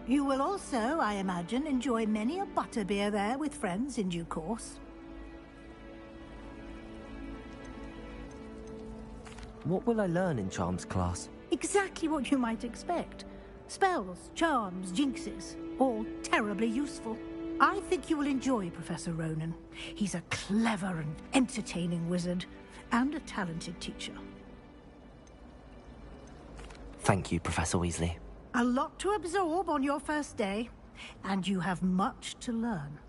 You will also, I imagine, enjoy many a butterbeer there with friends in due course. What will I learn in Charms class? Exactly what you might expect. Spells, charms, jinxes, all terribly useful. I think you will enjoy Professor Ronan. He's a clever and entertaining wizard, and a talented teacher. Thank you, Professor Weasley. A lot to absorb on your first day, and you have much to learn.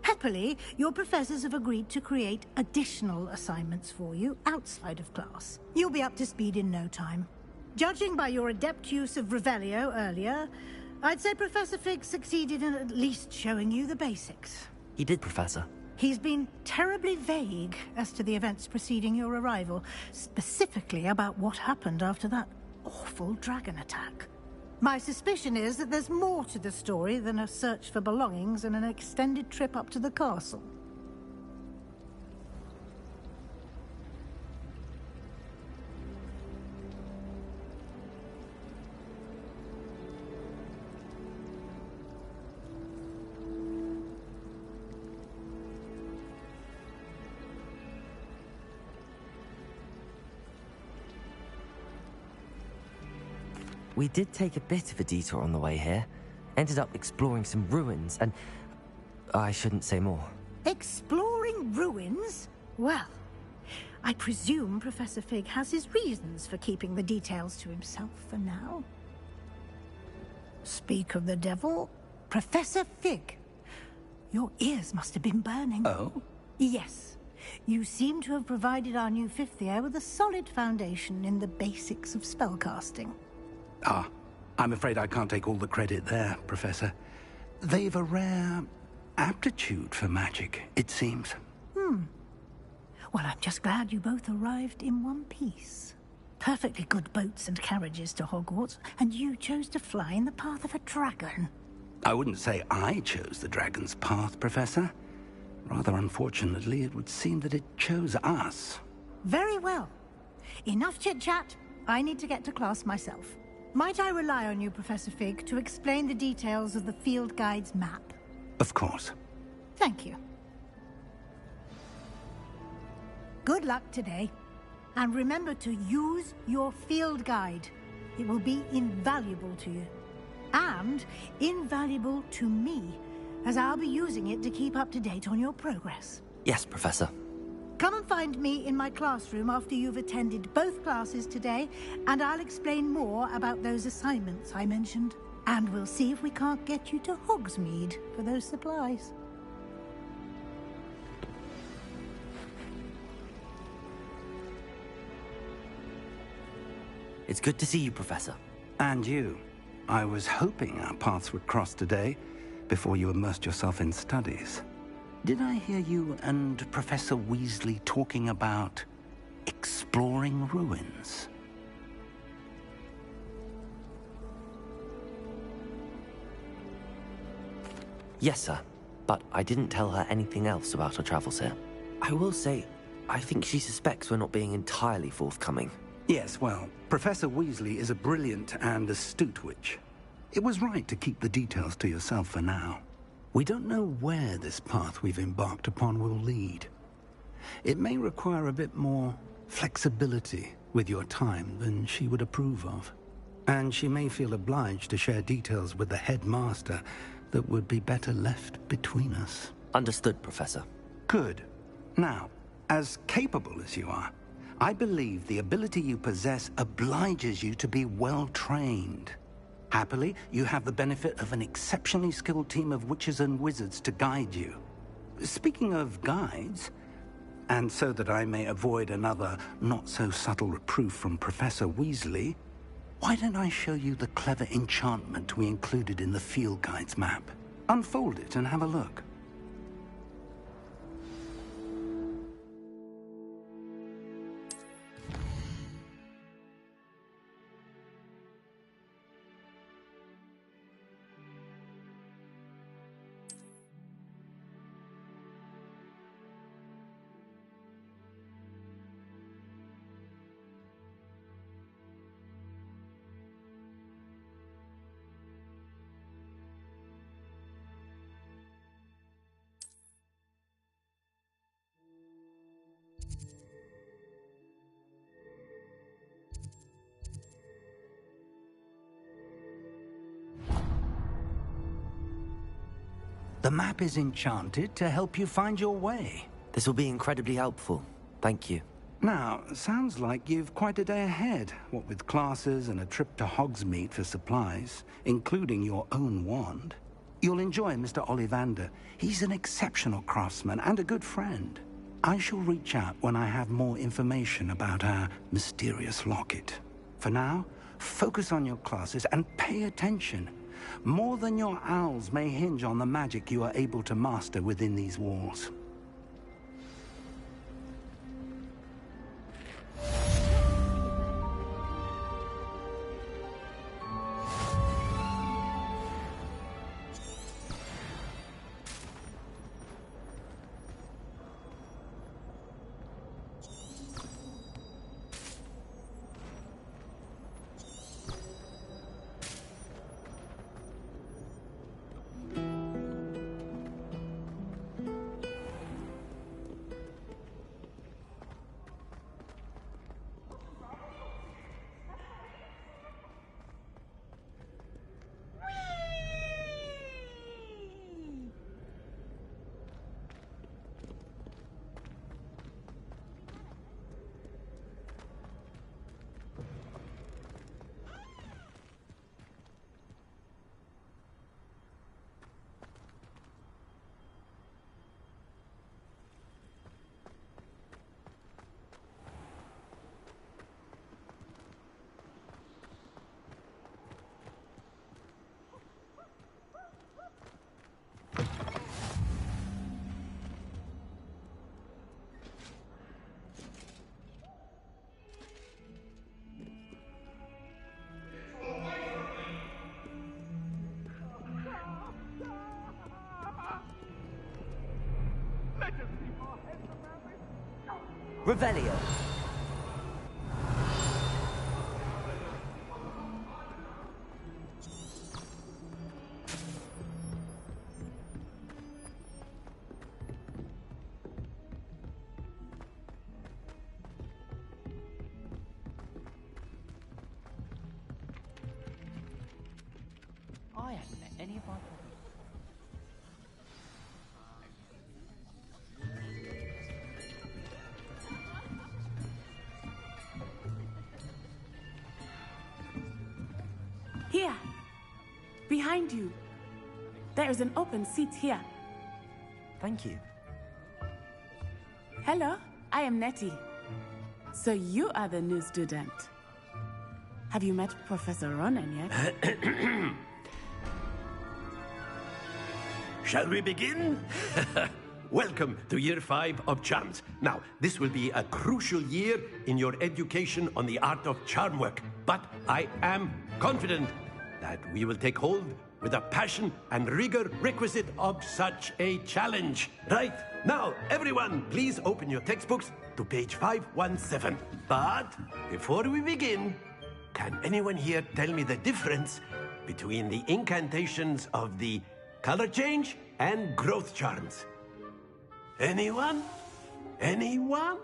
Happily, your professors have agreed to create additional assignments for you outside of class. You'll be up to speed in no time. Judging by your adept use of Revelio earlier, I'd say Professor Fig succeeded in at least showing you the basics. He did, Professor. He's been terribly vague as to the events preceding your arrival, specifically about what happened after that awful dragon attack. My suspicion is that there's more to the story than a search for belongings and an extended trip up to the castle. We did take a bit of a detour on the way here. Ended up exploring some ruins and... I shouldn't say more. Exploring ruins? Well, I presume Professor Fig has his reasons for keeping the details to himself for now. Speak of the devil, Professor Fig. Your ears must have been burning. Oh? Yes. You seem to have provided our new fifth year with a solid foundation in the basics of spellcasting. Ah, I'm afraid I can't take all the credit there, Professor. They've a rare aptitude for magic, it seems. Well, I'm just glad you both arrived in one piece. Perfectly good boats and carriages to Hogwarts, and you chose to fly in the path of a dragon. I wouldn't say I chose the dragon's path, Professor. Rather unfortunately, it would seem that it chose us. Very well. Enough chit-chat. I need to get to class myself. Might I rely on you, Professor Fig, to explain the details of the field guide's map? Of course. Thank you. Good luck today. And remember to use your field guide. It will be invaluable to you. And invaluable to me, as I'll be using it to keep up to date on your progress. Yes, Professor. Come and find me in my classroom after you've attended both classes today, and I'll explain more about those assignments I mentioned. And we'll see if we can't get you to Hogsmeade for those supplies. It's good to see you, Professor. And you. I was hoping our paths would cross today, before you immersed yourself in studies. Did I hear you and Professor Weasley talking about exploring ruins? Yes, sir. But I didn't tell her anything else about our travels here. I will say, I think she suspects we're not being entirely forthcoming. Yes, well, Professor Weasley is a brilliant and astute witch. It was right to keep the details to yourself for now. We don't know where this path we've embarked upon will lead. It may require a bit more flexibility with your time than she would approve of. And she may feel obliged to share details with the headmaster that would be better left between us. Understood, Professor. Good. Now, as capable as you are, I believe the ability you possess obliges you to be well-trained. Happily, you have the benefit of an exceptionally skilled team of witches and wizards to guide you. Speaking of guides, and so that I may avoid another not-so-subtle reproof from Professor Weasley, why don't I show you the clever enchantment we included in the field guide's map? Unfold it and have a look. The map is enchanted to help you find your way. This will be incredibly helpful. Thank you. Now, sounds like you've quite a day ahead, what with classes and a trip to Hogsmeade for supplies, including your own wand. You'll enjoy Mr. Ollivander. He's an exceptional craftsman and a good friend. I shall reach out when I have more information about our mysterious locket. For now, focus on your classes and pay attention. More than your owls may hinge on the magic you are able to master within these walls. Revelio. I haven't met any of my... Here, behind you. There is an open seat here. Thank you. Hello, I am Nettie. So you are the new student. Have you met Professor Ronan yet? Shall we begin? Welcome to Year 5 of Charms. Now, this will be a crucial year in your education on the art of charm work. But I am confident that we will take hold with the passion and rigor requisite of such a challenge. Right, now, everyone, please open your textbooks to page 517. But before we begin, can anyone here tell me the difference between the incantations of the color change and growth charms? Anyone? Anyone?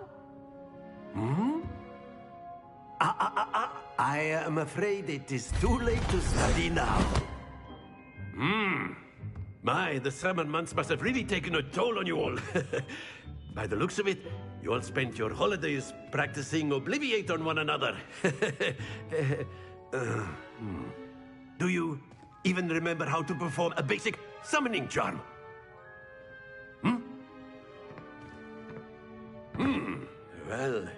I am afraid it is too late to study now. My, the summer months must have really taken a toll on you all. By the looks of it, you all spent your holidays practicing Obliviate on one another. Do you even remember how to perform a basic summoning charm? Well,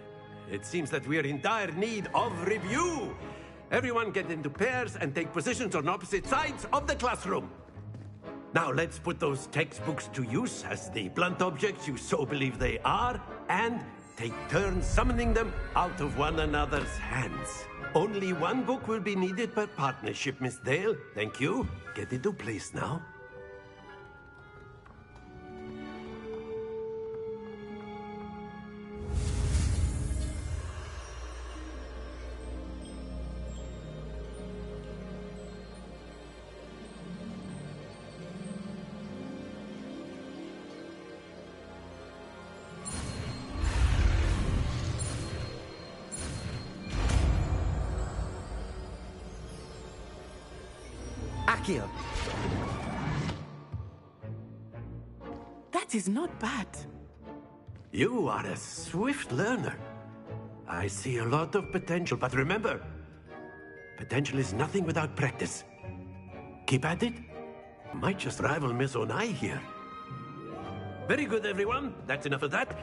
it seems that we are in dire need of review. Everyone get into pairs and take positions on opposite sides of the classroom. Now let's put those textbooks to use as the blunt objects you so believe they are, and take turns summoning them out of one another's hands. Only one book will be needed per partnership, Miss Dale. Thank you. Get into place now. Akio. That is not bad. You are a swift learner. I see a lot of potential, but remember, potential is nothing without practice. Keep at it. Might just rival Miss Onai here. Very good, everyone. That's enough of that.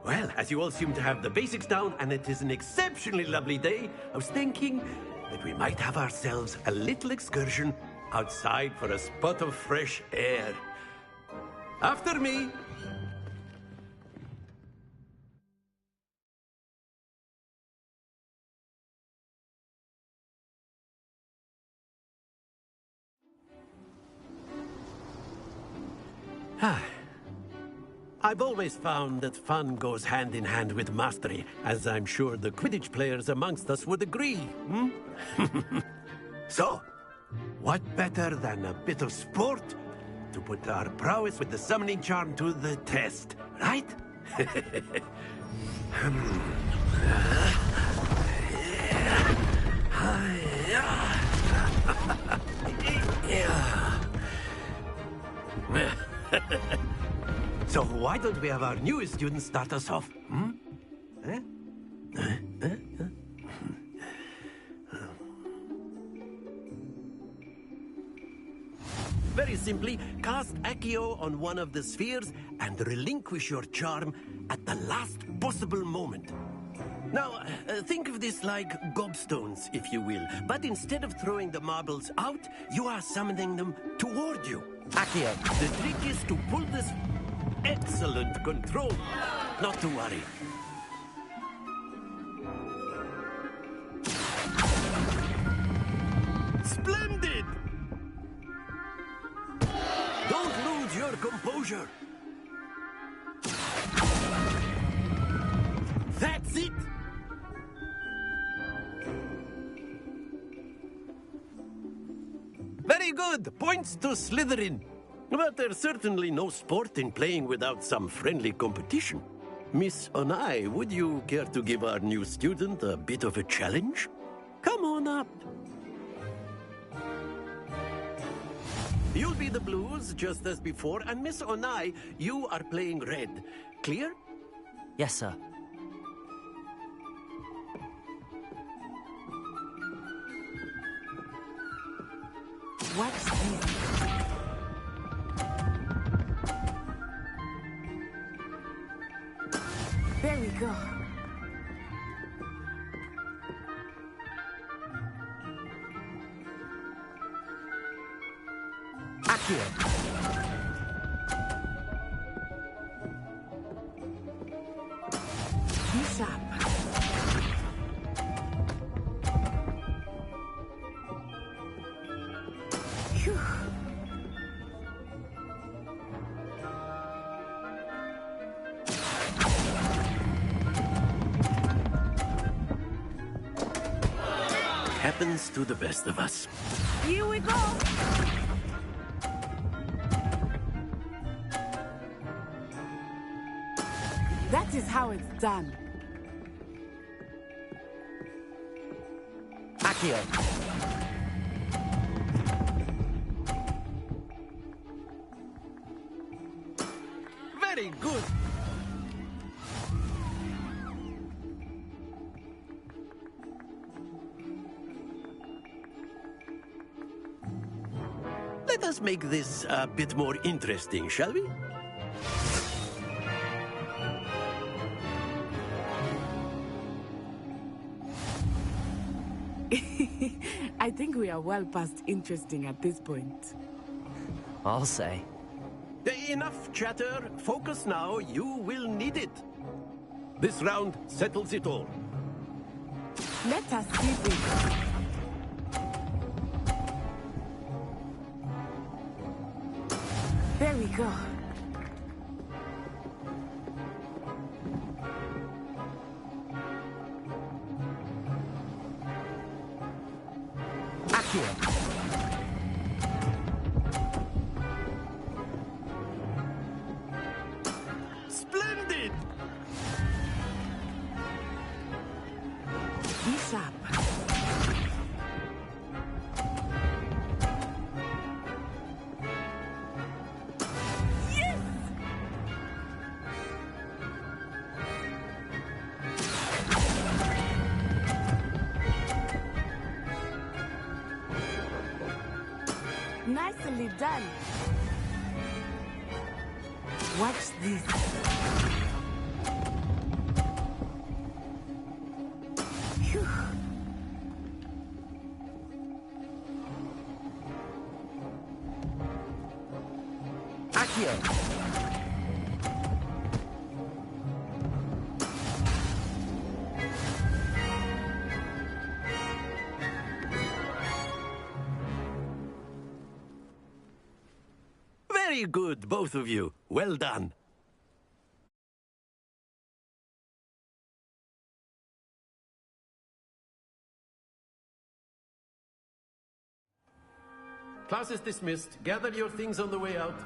Well, as you all seem to have the basics down, and it is an exceptionally lovely day, I was thinking that we might have ourselves a little excursion outside for a spot of fresh air. After me. I've always found that fun goes hand in hand with mastery, as I'm sure the Quidditch players amongst us would agree. So, what better than a bit of sport to put our prowess with the summoning charm to the test, right? So why don't we have our newest student start us off? Very simply, cast Accio on one of the spheres and relinquish your charm at the last possible moment. Now, think of this like gobstones, if you will. But instead of throwing the marbles out, you are summoning them toward you. Accio, the trick is to pull this... Excellent control. Not to worry. Splendid! Don't lose your composure. That's it! Very good! Points to Slytherin. But there's certainly no sport in playing without some friendly competition. Miss Onai, would you care to give our new student a bit of a challenge? Come on up. You'll be the blues, just as before, and Miss Onai, you are playing red. Clear? Yes, sir. What's this? There we go. Accio. Be sharp. Phew. Happens to the best of us. Here we go. That is how it's done. Accio. Very good. Let us make this a bit more interesting, shall we? I think we are well past interesting at this point. I'll say. Enough chatter. Focus now. You will need it. This round settles it all. Let us see this. There we go. Accio. Splendid! Be sharp. Yes! Nicely done. Watch this. Phew. Accio. Very good, both of you. Well done. Class is dismissed. Gather your things on the way out.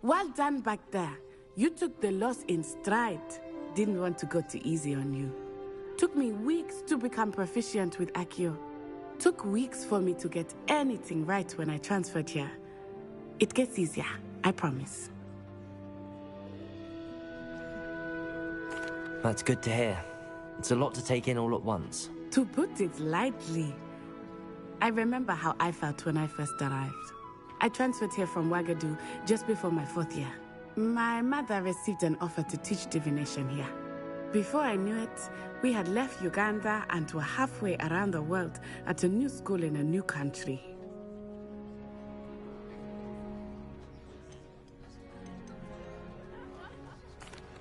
Well done back there. You took the loss in stride. Didn't want to go too easy on you. Took me weeks to become proficient with Accio. Took weeks for me to get anything right when I transferred here. It gets easier, I promise. That's good to hear. It's a lot to take in all at once. To put it lightly, I remember how I felt when I first arrived. I transferred here from Wagadu just before my 4th year. My mother received an offer to teach divination here. Before I knew it, we had left Uganda and were halfway around the world at a new school in a new country.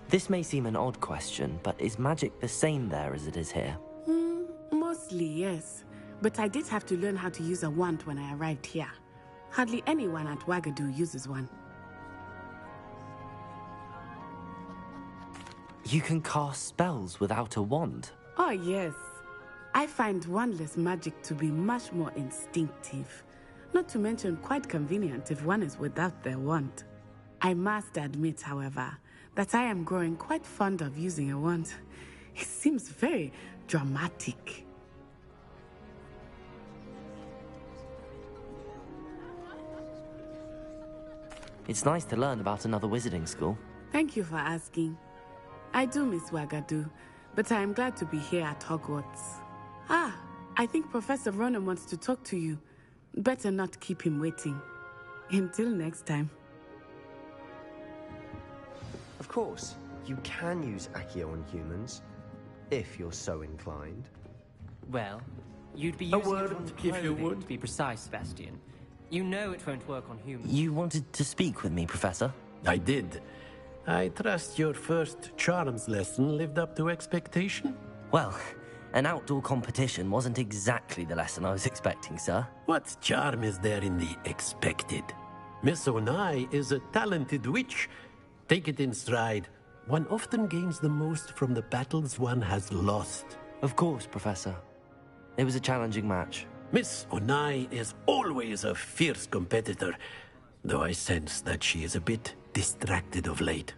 This may seem an odd question, but is magic the same there as it is here? Mostly, yes. But I did have to learn how to use a wand when I arrived here. Hardly anyone at Wagadu uses one. You can cast spells without a wand? Oh, yes. I find wandless magic to be much more instinctive. Not to mention quite convenient if one is without their wand. I must admit, however, that I am growing quite fond of using a wand. It seems very dramatic. It's nice to learn about another wizarding school. Thank you for asking. I do miss Wagadu, but I am glad to be here at Hogwarts. Ah, I think Professor Ronan wants to talk to you. Better not keep him waiting. Until next time. Of course, you can use Accio on humans, if you're so inclined. Well, You'd be A using word, it on if you clothing, would. to be precise, Sebastian. You know it won't work on humans. You wanted to speak with me, Professor? I did. I trust your first charms lesson lived up to expectation? Well, an outdoor competition wasn't exactly the lesson I was expecting, sir. What charm is there in the expected? Miss Onai is a talented witch. Take it in stride. One often gains the most from the battles one has lost. Of course, Professor. It was a challenging match. Miss Onai is always a fierce competitor, though I sense that she is a bit distracted of late.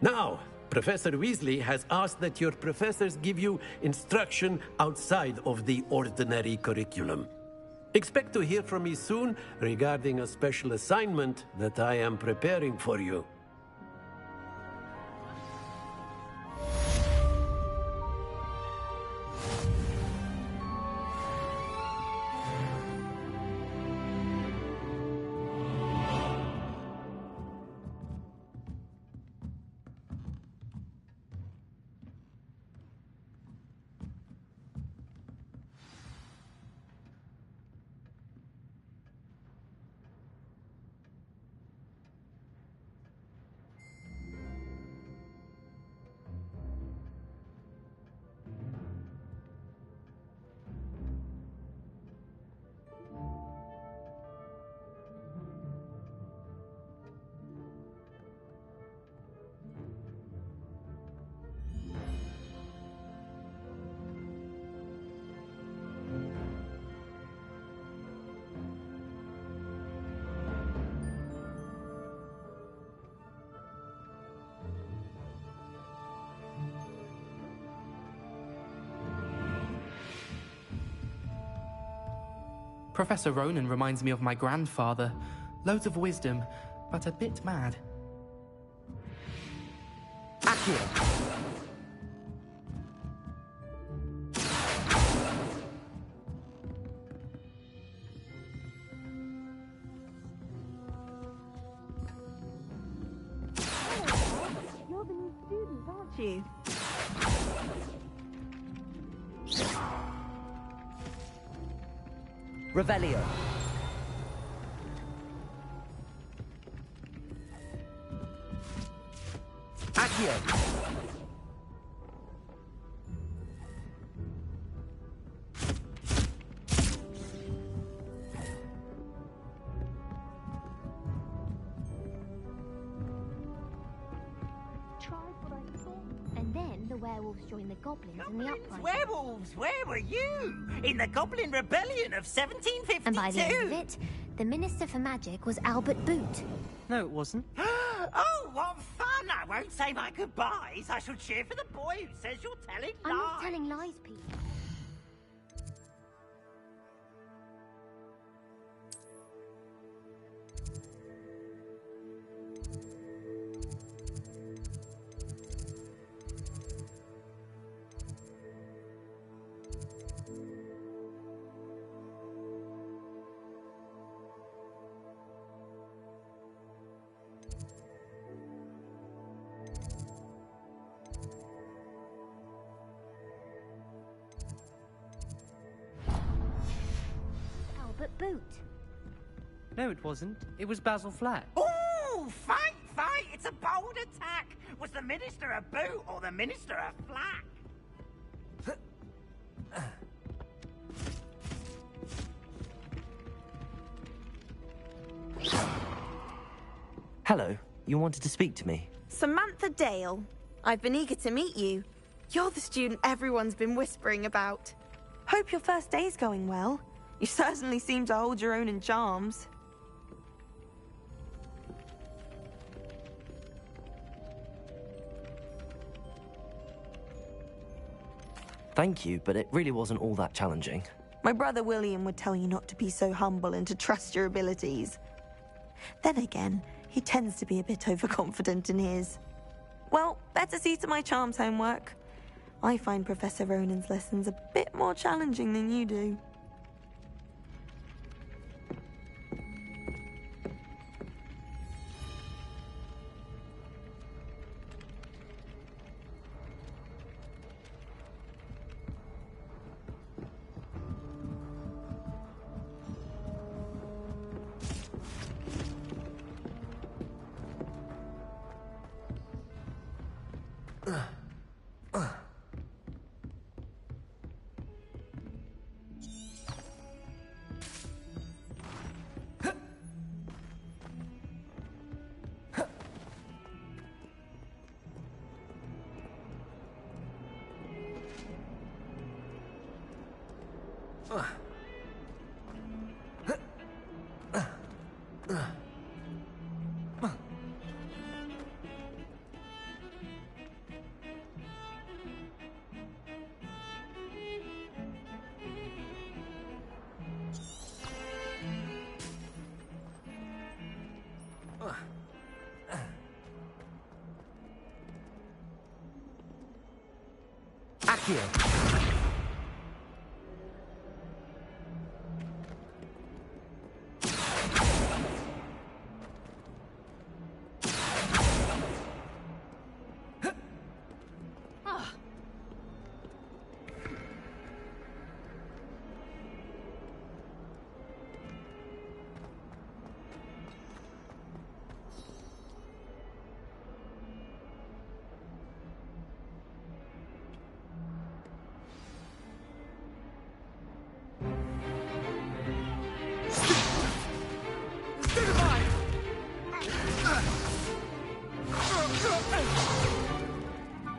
Now, Professor Weasley has asked that your professors give you instruction outside of the ordinary curriculum. Expect to hear from me soon regarding a special assignment that I am preparing for you. Professor Ronan reminds me of my grandfather. Loads of wisdom, but a bit mad. Accio! You're the new student, aren't you? Revelio. Accio. And then the werewolves joined the goblins in the uprising. Werewolves, where were you? In the Goblin Rebellion of 1752. And by the end of it, the Minister for Magic was Albert Boot. No, it wasn't. Oh, what fun! I won't say my goodbyes. I shall cheer for the boy who says you're telling lies. I'm not telling lies, Pete. Albert Boot. No, it wasn't. It was Basil Flat. Ooh, fight! It's a bold attack. Was the Minister a boot or the Minister a flack? Hello, you wanted to speak to me? Samantha Dale. I've been eager to meet you. You're the student everyone's been whispering about. Hope your first day's going well. You certainly seem to hold your own in charms. Thank you, but it really wasn't all that challenging. My brother William would tell you not to be so humble and to trust your abilities. Then again, he tends to be a bit overconfident in his. Well, better see to my charms homework. I find Professor Ronan's lessons a bit more challenging than you do.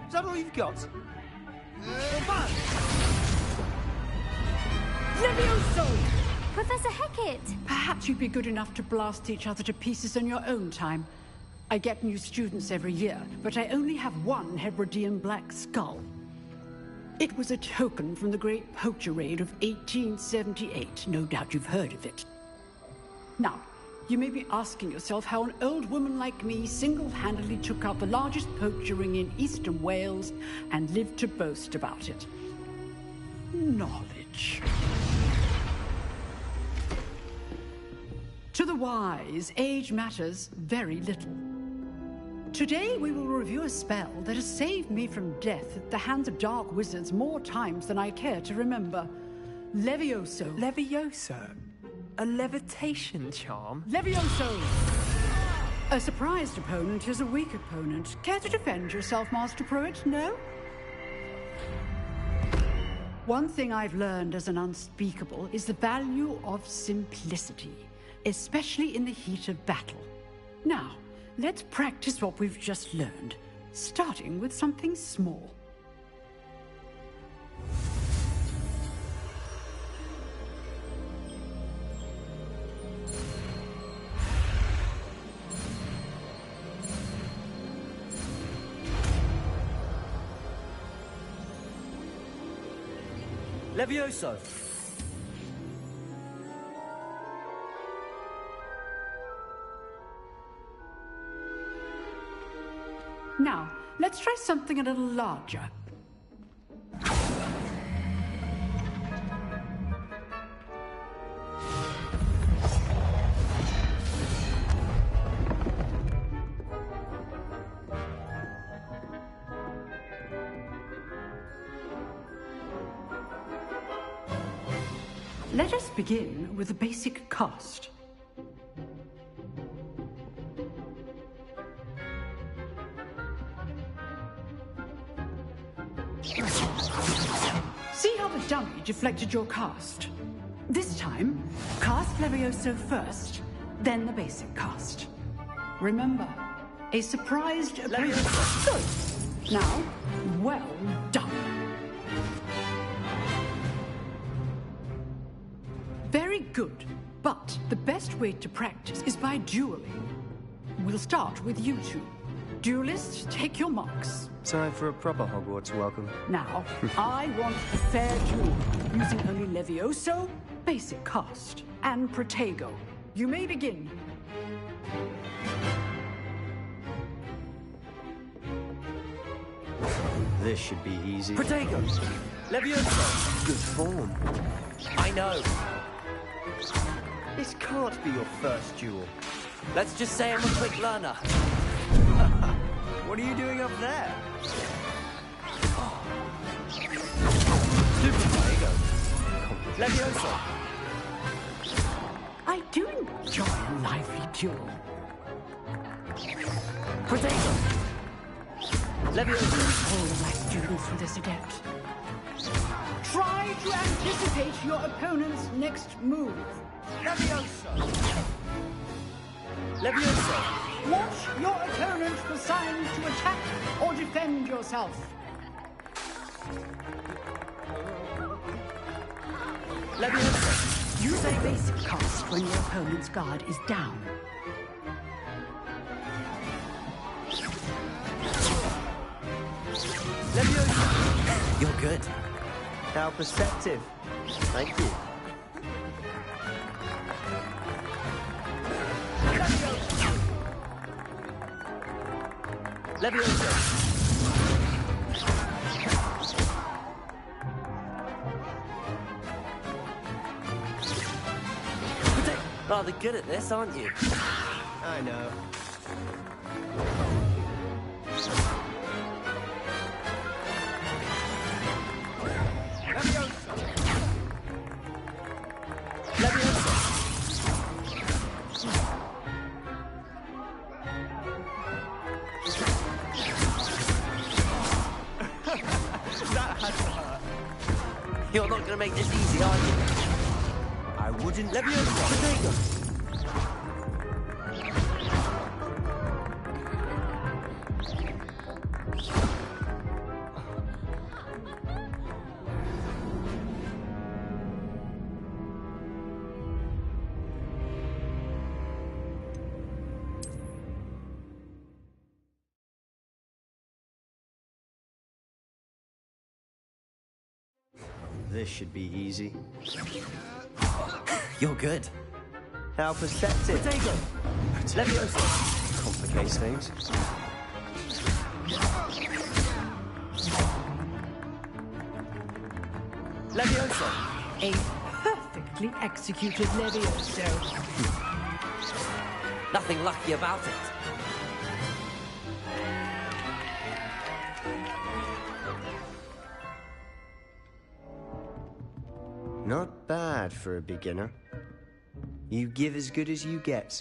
Is that all you've got? Levioso! Professor Hecat! Perhaps you'd be good enough to blast each other to pieces in your own time. I get new students every year, but I only have one Hebridean black skull. It was a token from the Great Poacher Raid of 1878. No doubt you've heard of it. Now, you may be asking yourself how an old woman like me single-handedly took out the largest poacher ring in eastern Wales and lived to boast about it. Knowledge. To the wise, age matters very little. Today we will review a spell that has saved me from death at the hands of dark wizards more times than I care to remember. Levioso. Levioso? A levitation charm? Levioso! A surprised opponent is a weak opponent. Care to defend yourself, Master Pruitt? No? One thing I've learned as an unspeakable is the value of simplicity, especially in the heat of battle. Now, let's practice what we've just learned, starting with something small. Levioso! Now, let's try something a little larger. Let us begin with the basic cast. See how the dummy deflected your cast? This time, cast Levioso first, then the basic cast. Remember, a surprised opponent. Good. Now, well done. Very good, but the best way to practice is by dueling. We'll start with you two. Duelists, take your marks. Time for a proper Hogwarts welcome. Now, I want a fair duel, using only Levioso, basic cast, and Protego. You may begin. This should be easy. Protego! Levioso! Good form. I know. This can't be your first duel. Let's just say I'm a quick learner. What are you doing up there? Super Protego. Levioso! I do enjoy a lively duel. Protego! Levioso! All my students with this adept. Try to anticipate your opponent's next move. Levioso! Levioso! Watch your opponent for signs to attack or defend yourself. Leviosa! Use a basic cast when your opponent's guard is down. Leviosa! You're good. How perceptive. Thank you. Leviosa! Rather good at this, aren't you? I know. You're not going to make this easy, are you? I wouldn't. Leviosa! Potato! This should be easy. You're good. How perceptive. Potato! Leviosa! Complicates things. Leviosa! A perfectly executed Levioso. Nothing lucky about it. Not bad for a beginner. You give as good as you get.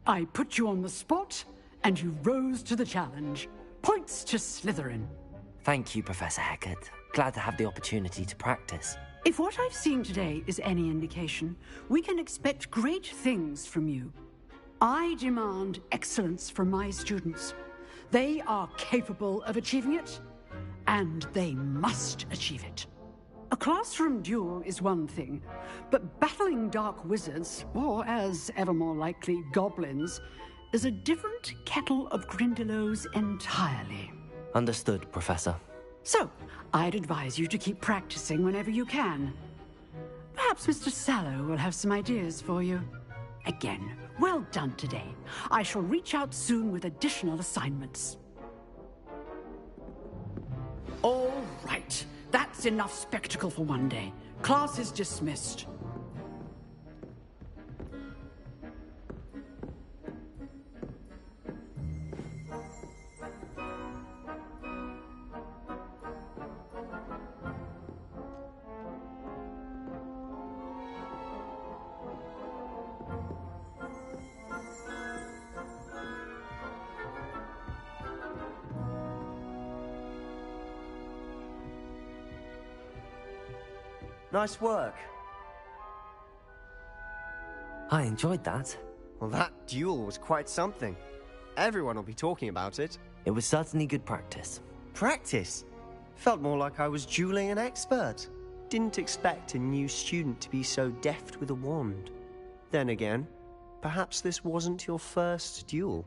I put you on the spot, and you rose to the challenge. Points to Slytherin. Thank you, Professor Hecat. Glad to have the opportunity to practice. If what I've seen today is any indication, we can expect great things from you. I demand excellence from my students. They are capable of achieving it, and they must achieve it. A classroom duel is one thing, but battling dark wizards, or as ever more likely, goblins, is a different kettle of Grindylows entirely. Understood, Professor. So, I'd advise you to keep practicing whenever you can. Perhaps Mr. Sallow will have some ideas for you. Again, well done today. I shall reach out soon with additional assignments. All right. That's enough spectacle for one day. Class is dismissed. Nice work. I enjoyed that. Well, that duel was quite something. Everyone will be talking about it. It was certainly good practice. Practice? Felt more like I was dueling an expert. Didn't expect a new student to be so deft with a wand. Then again, perhaps this wasn't your first duel.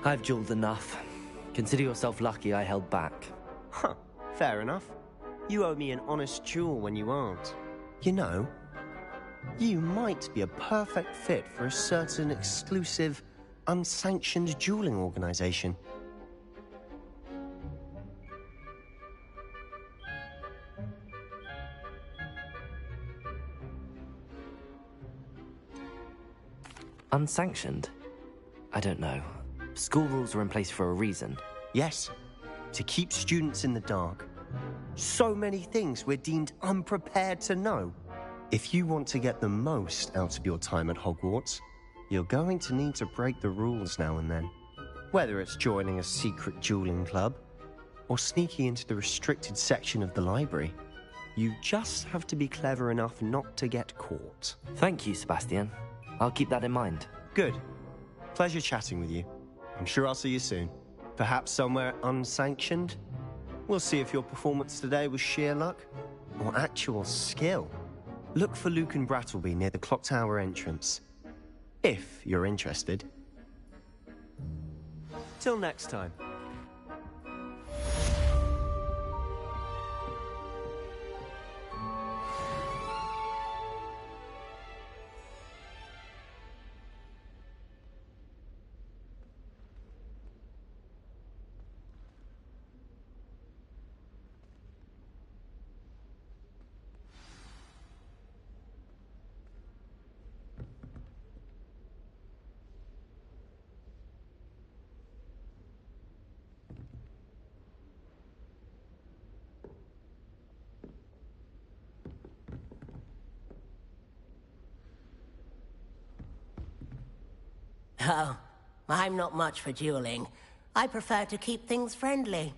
I've dueled enough. Consider yourself lucky I held back. Huh, fair enough. You owe me an honest duel when you aren't. You know, you might be a perfect fit for a certain exclusive, unsanctioned dueling organization. Unsanctioned? I don't know. School rules are in place for a reason. Yes, to keep students in the dark. So many things we're deemed unprepared to know. If you want to get the most out of your time at Hogwarts, you're going to need to break the rules now and then. Whether it's joining a secret dueling club, or sneaking into the restricted section of the library, you just have to be clever enough not to get caught. Thank you, Sebastian. I'll keep that in mind. Good. Pleasure chatting with you. I'm sure I'll see you soon. Perhaps somewhere unsanctioned? We'll see if your performance today was sheer luck or actual skill. Look for Luke and Brattleby near the clock tower entrance, if you're interested. Till next time. Oh, I'm not much for dueling. I prefer to keep things friendly.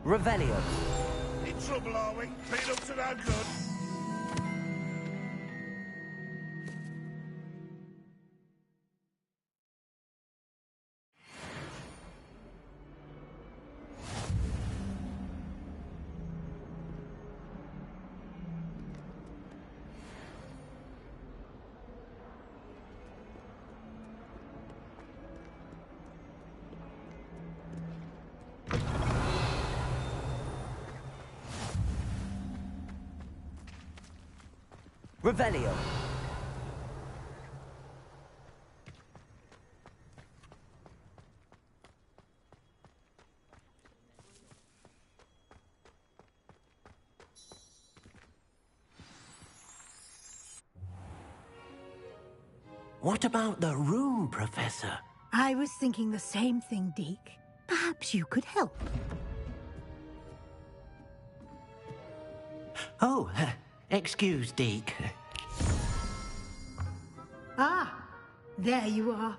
Revelio. In trouble, are we? Been up to no good. Revelio. What about the room, Professor? I was thinking the same thing, Deke. Perhaps you could help. Oh, excuse, Deke. Ah, there you are.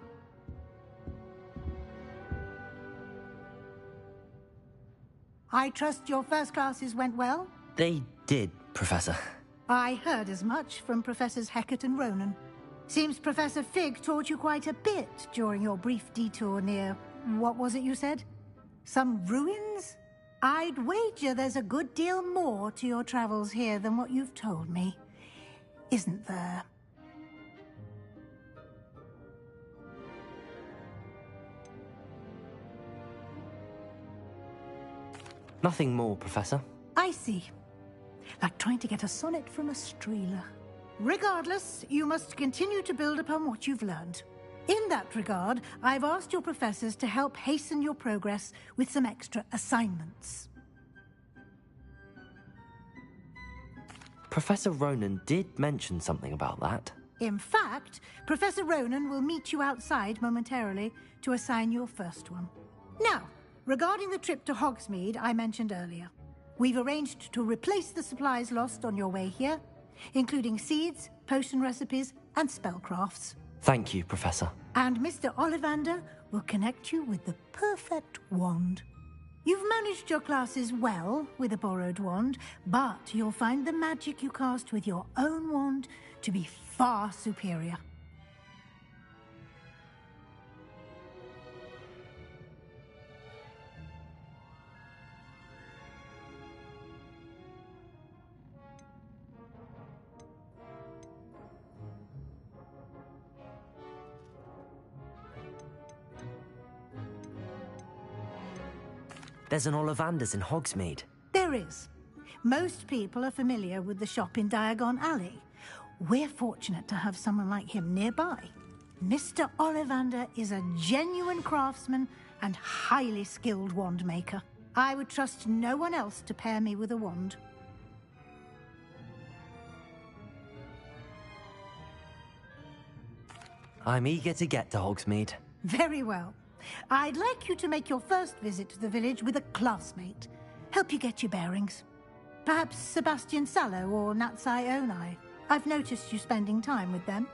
I trust your first classes went well? They did, Professor. I heard as much from Professors Hecat and Ronan. Seems Professor Fig taught you quite a bit during your brief detour near... what was it you said? Some ruins? I'd wager there's a good deal more to your travels here than what you've told me. Isn't there? Nothing more, Professor. I see. Like trying to get a sonnet from a streeler. Regardless, you must continue to build upon what you've learned. In that regard, I've asked your professors to help hasten your progress with some extra assignments. Professor Ronan did mention something about that. In fact, Professor Ronan will meet you outside momentarily to assign your first one. Now, regarding the trip to Hogsmeade I mentioned earlier, we've arranged to replace the supplies lost on your way here, including seeds, potion recipes, and spellcrafts. Thank you, Professor. And Mr. Ollivander will connect you with the perfect wand. You've managed your classes well with a borrowed wand, but you'll find the magic you cast with your own wand to be far superior. There's an Ollivander's in Hogsmeade. There is. Most people are familiar with the shop in Diagon Alley. We're fortunate to have someone like him nearby. Mr. Ollivander is a genuine craftsman and highly skilled wand maker. I would trust no one else to pair me with a wand. I'm eager to get to Hogsmeade. Very well. I'd like you to make your first visit to the village with a classmate. Help you get your bearings. Perhaps Sebastian Sallow or Natsai Onai. I've noticed you spending time with them.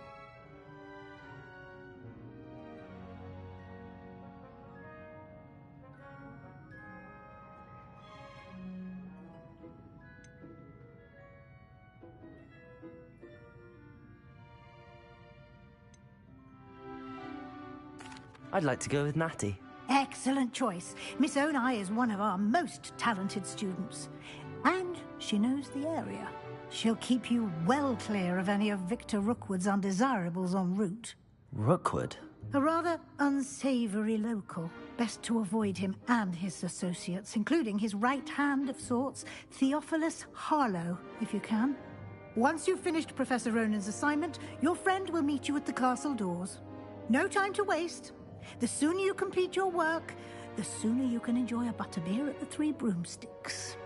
I'd like to go with Natty. Excellent choice. Miss Onai is one of our most talented students. And she knows the area. She'll keep you well clear of any of Victor Rookwood's undesirables en route. Rookwood? A rather unsavory local. Best to avoid him and his associates, including his right hand of sorts, Theophilus Harlow, if you can. Once you've finished Professor Ronan's assignment, your friend will meet you at the castle doors. No time to waste. The sooner you complete your work, the sooner you can enjoy a butterbeer at the Three Broomsticks.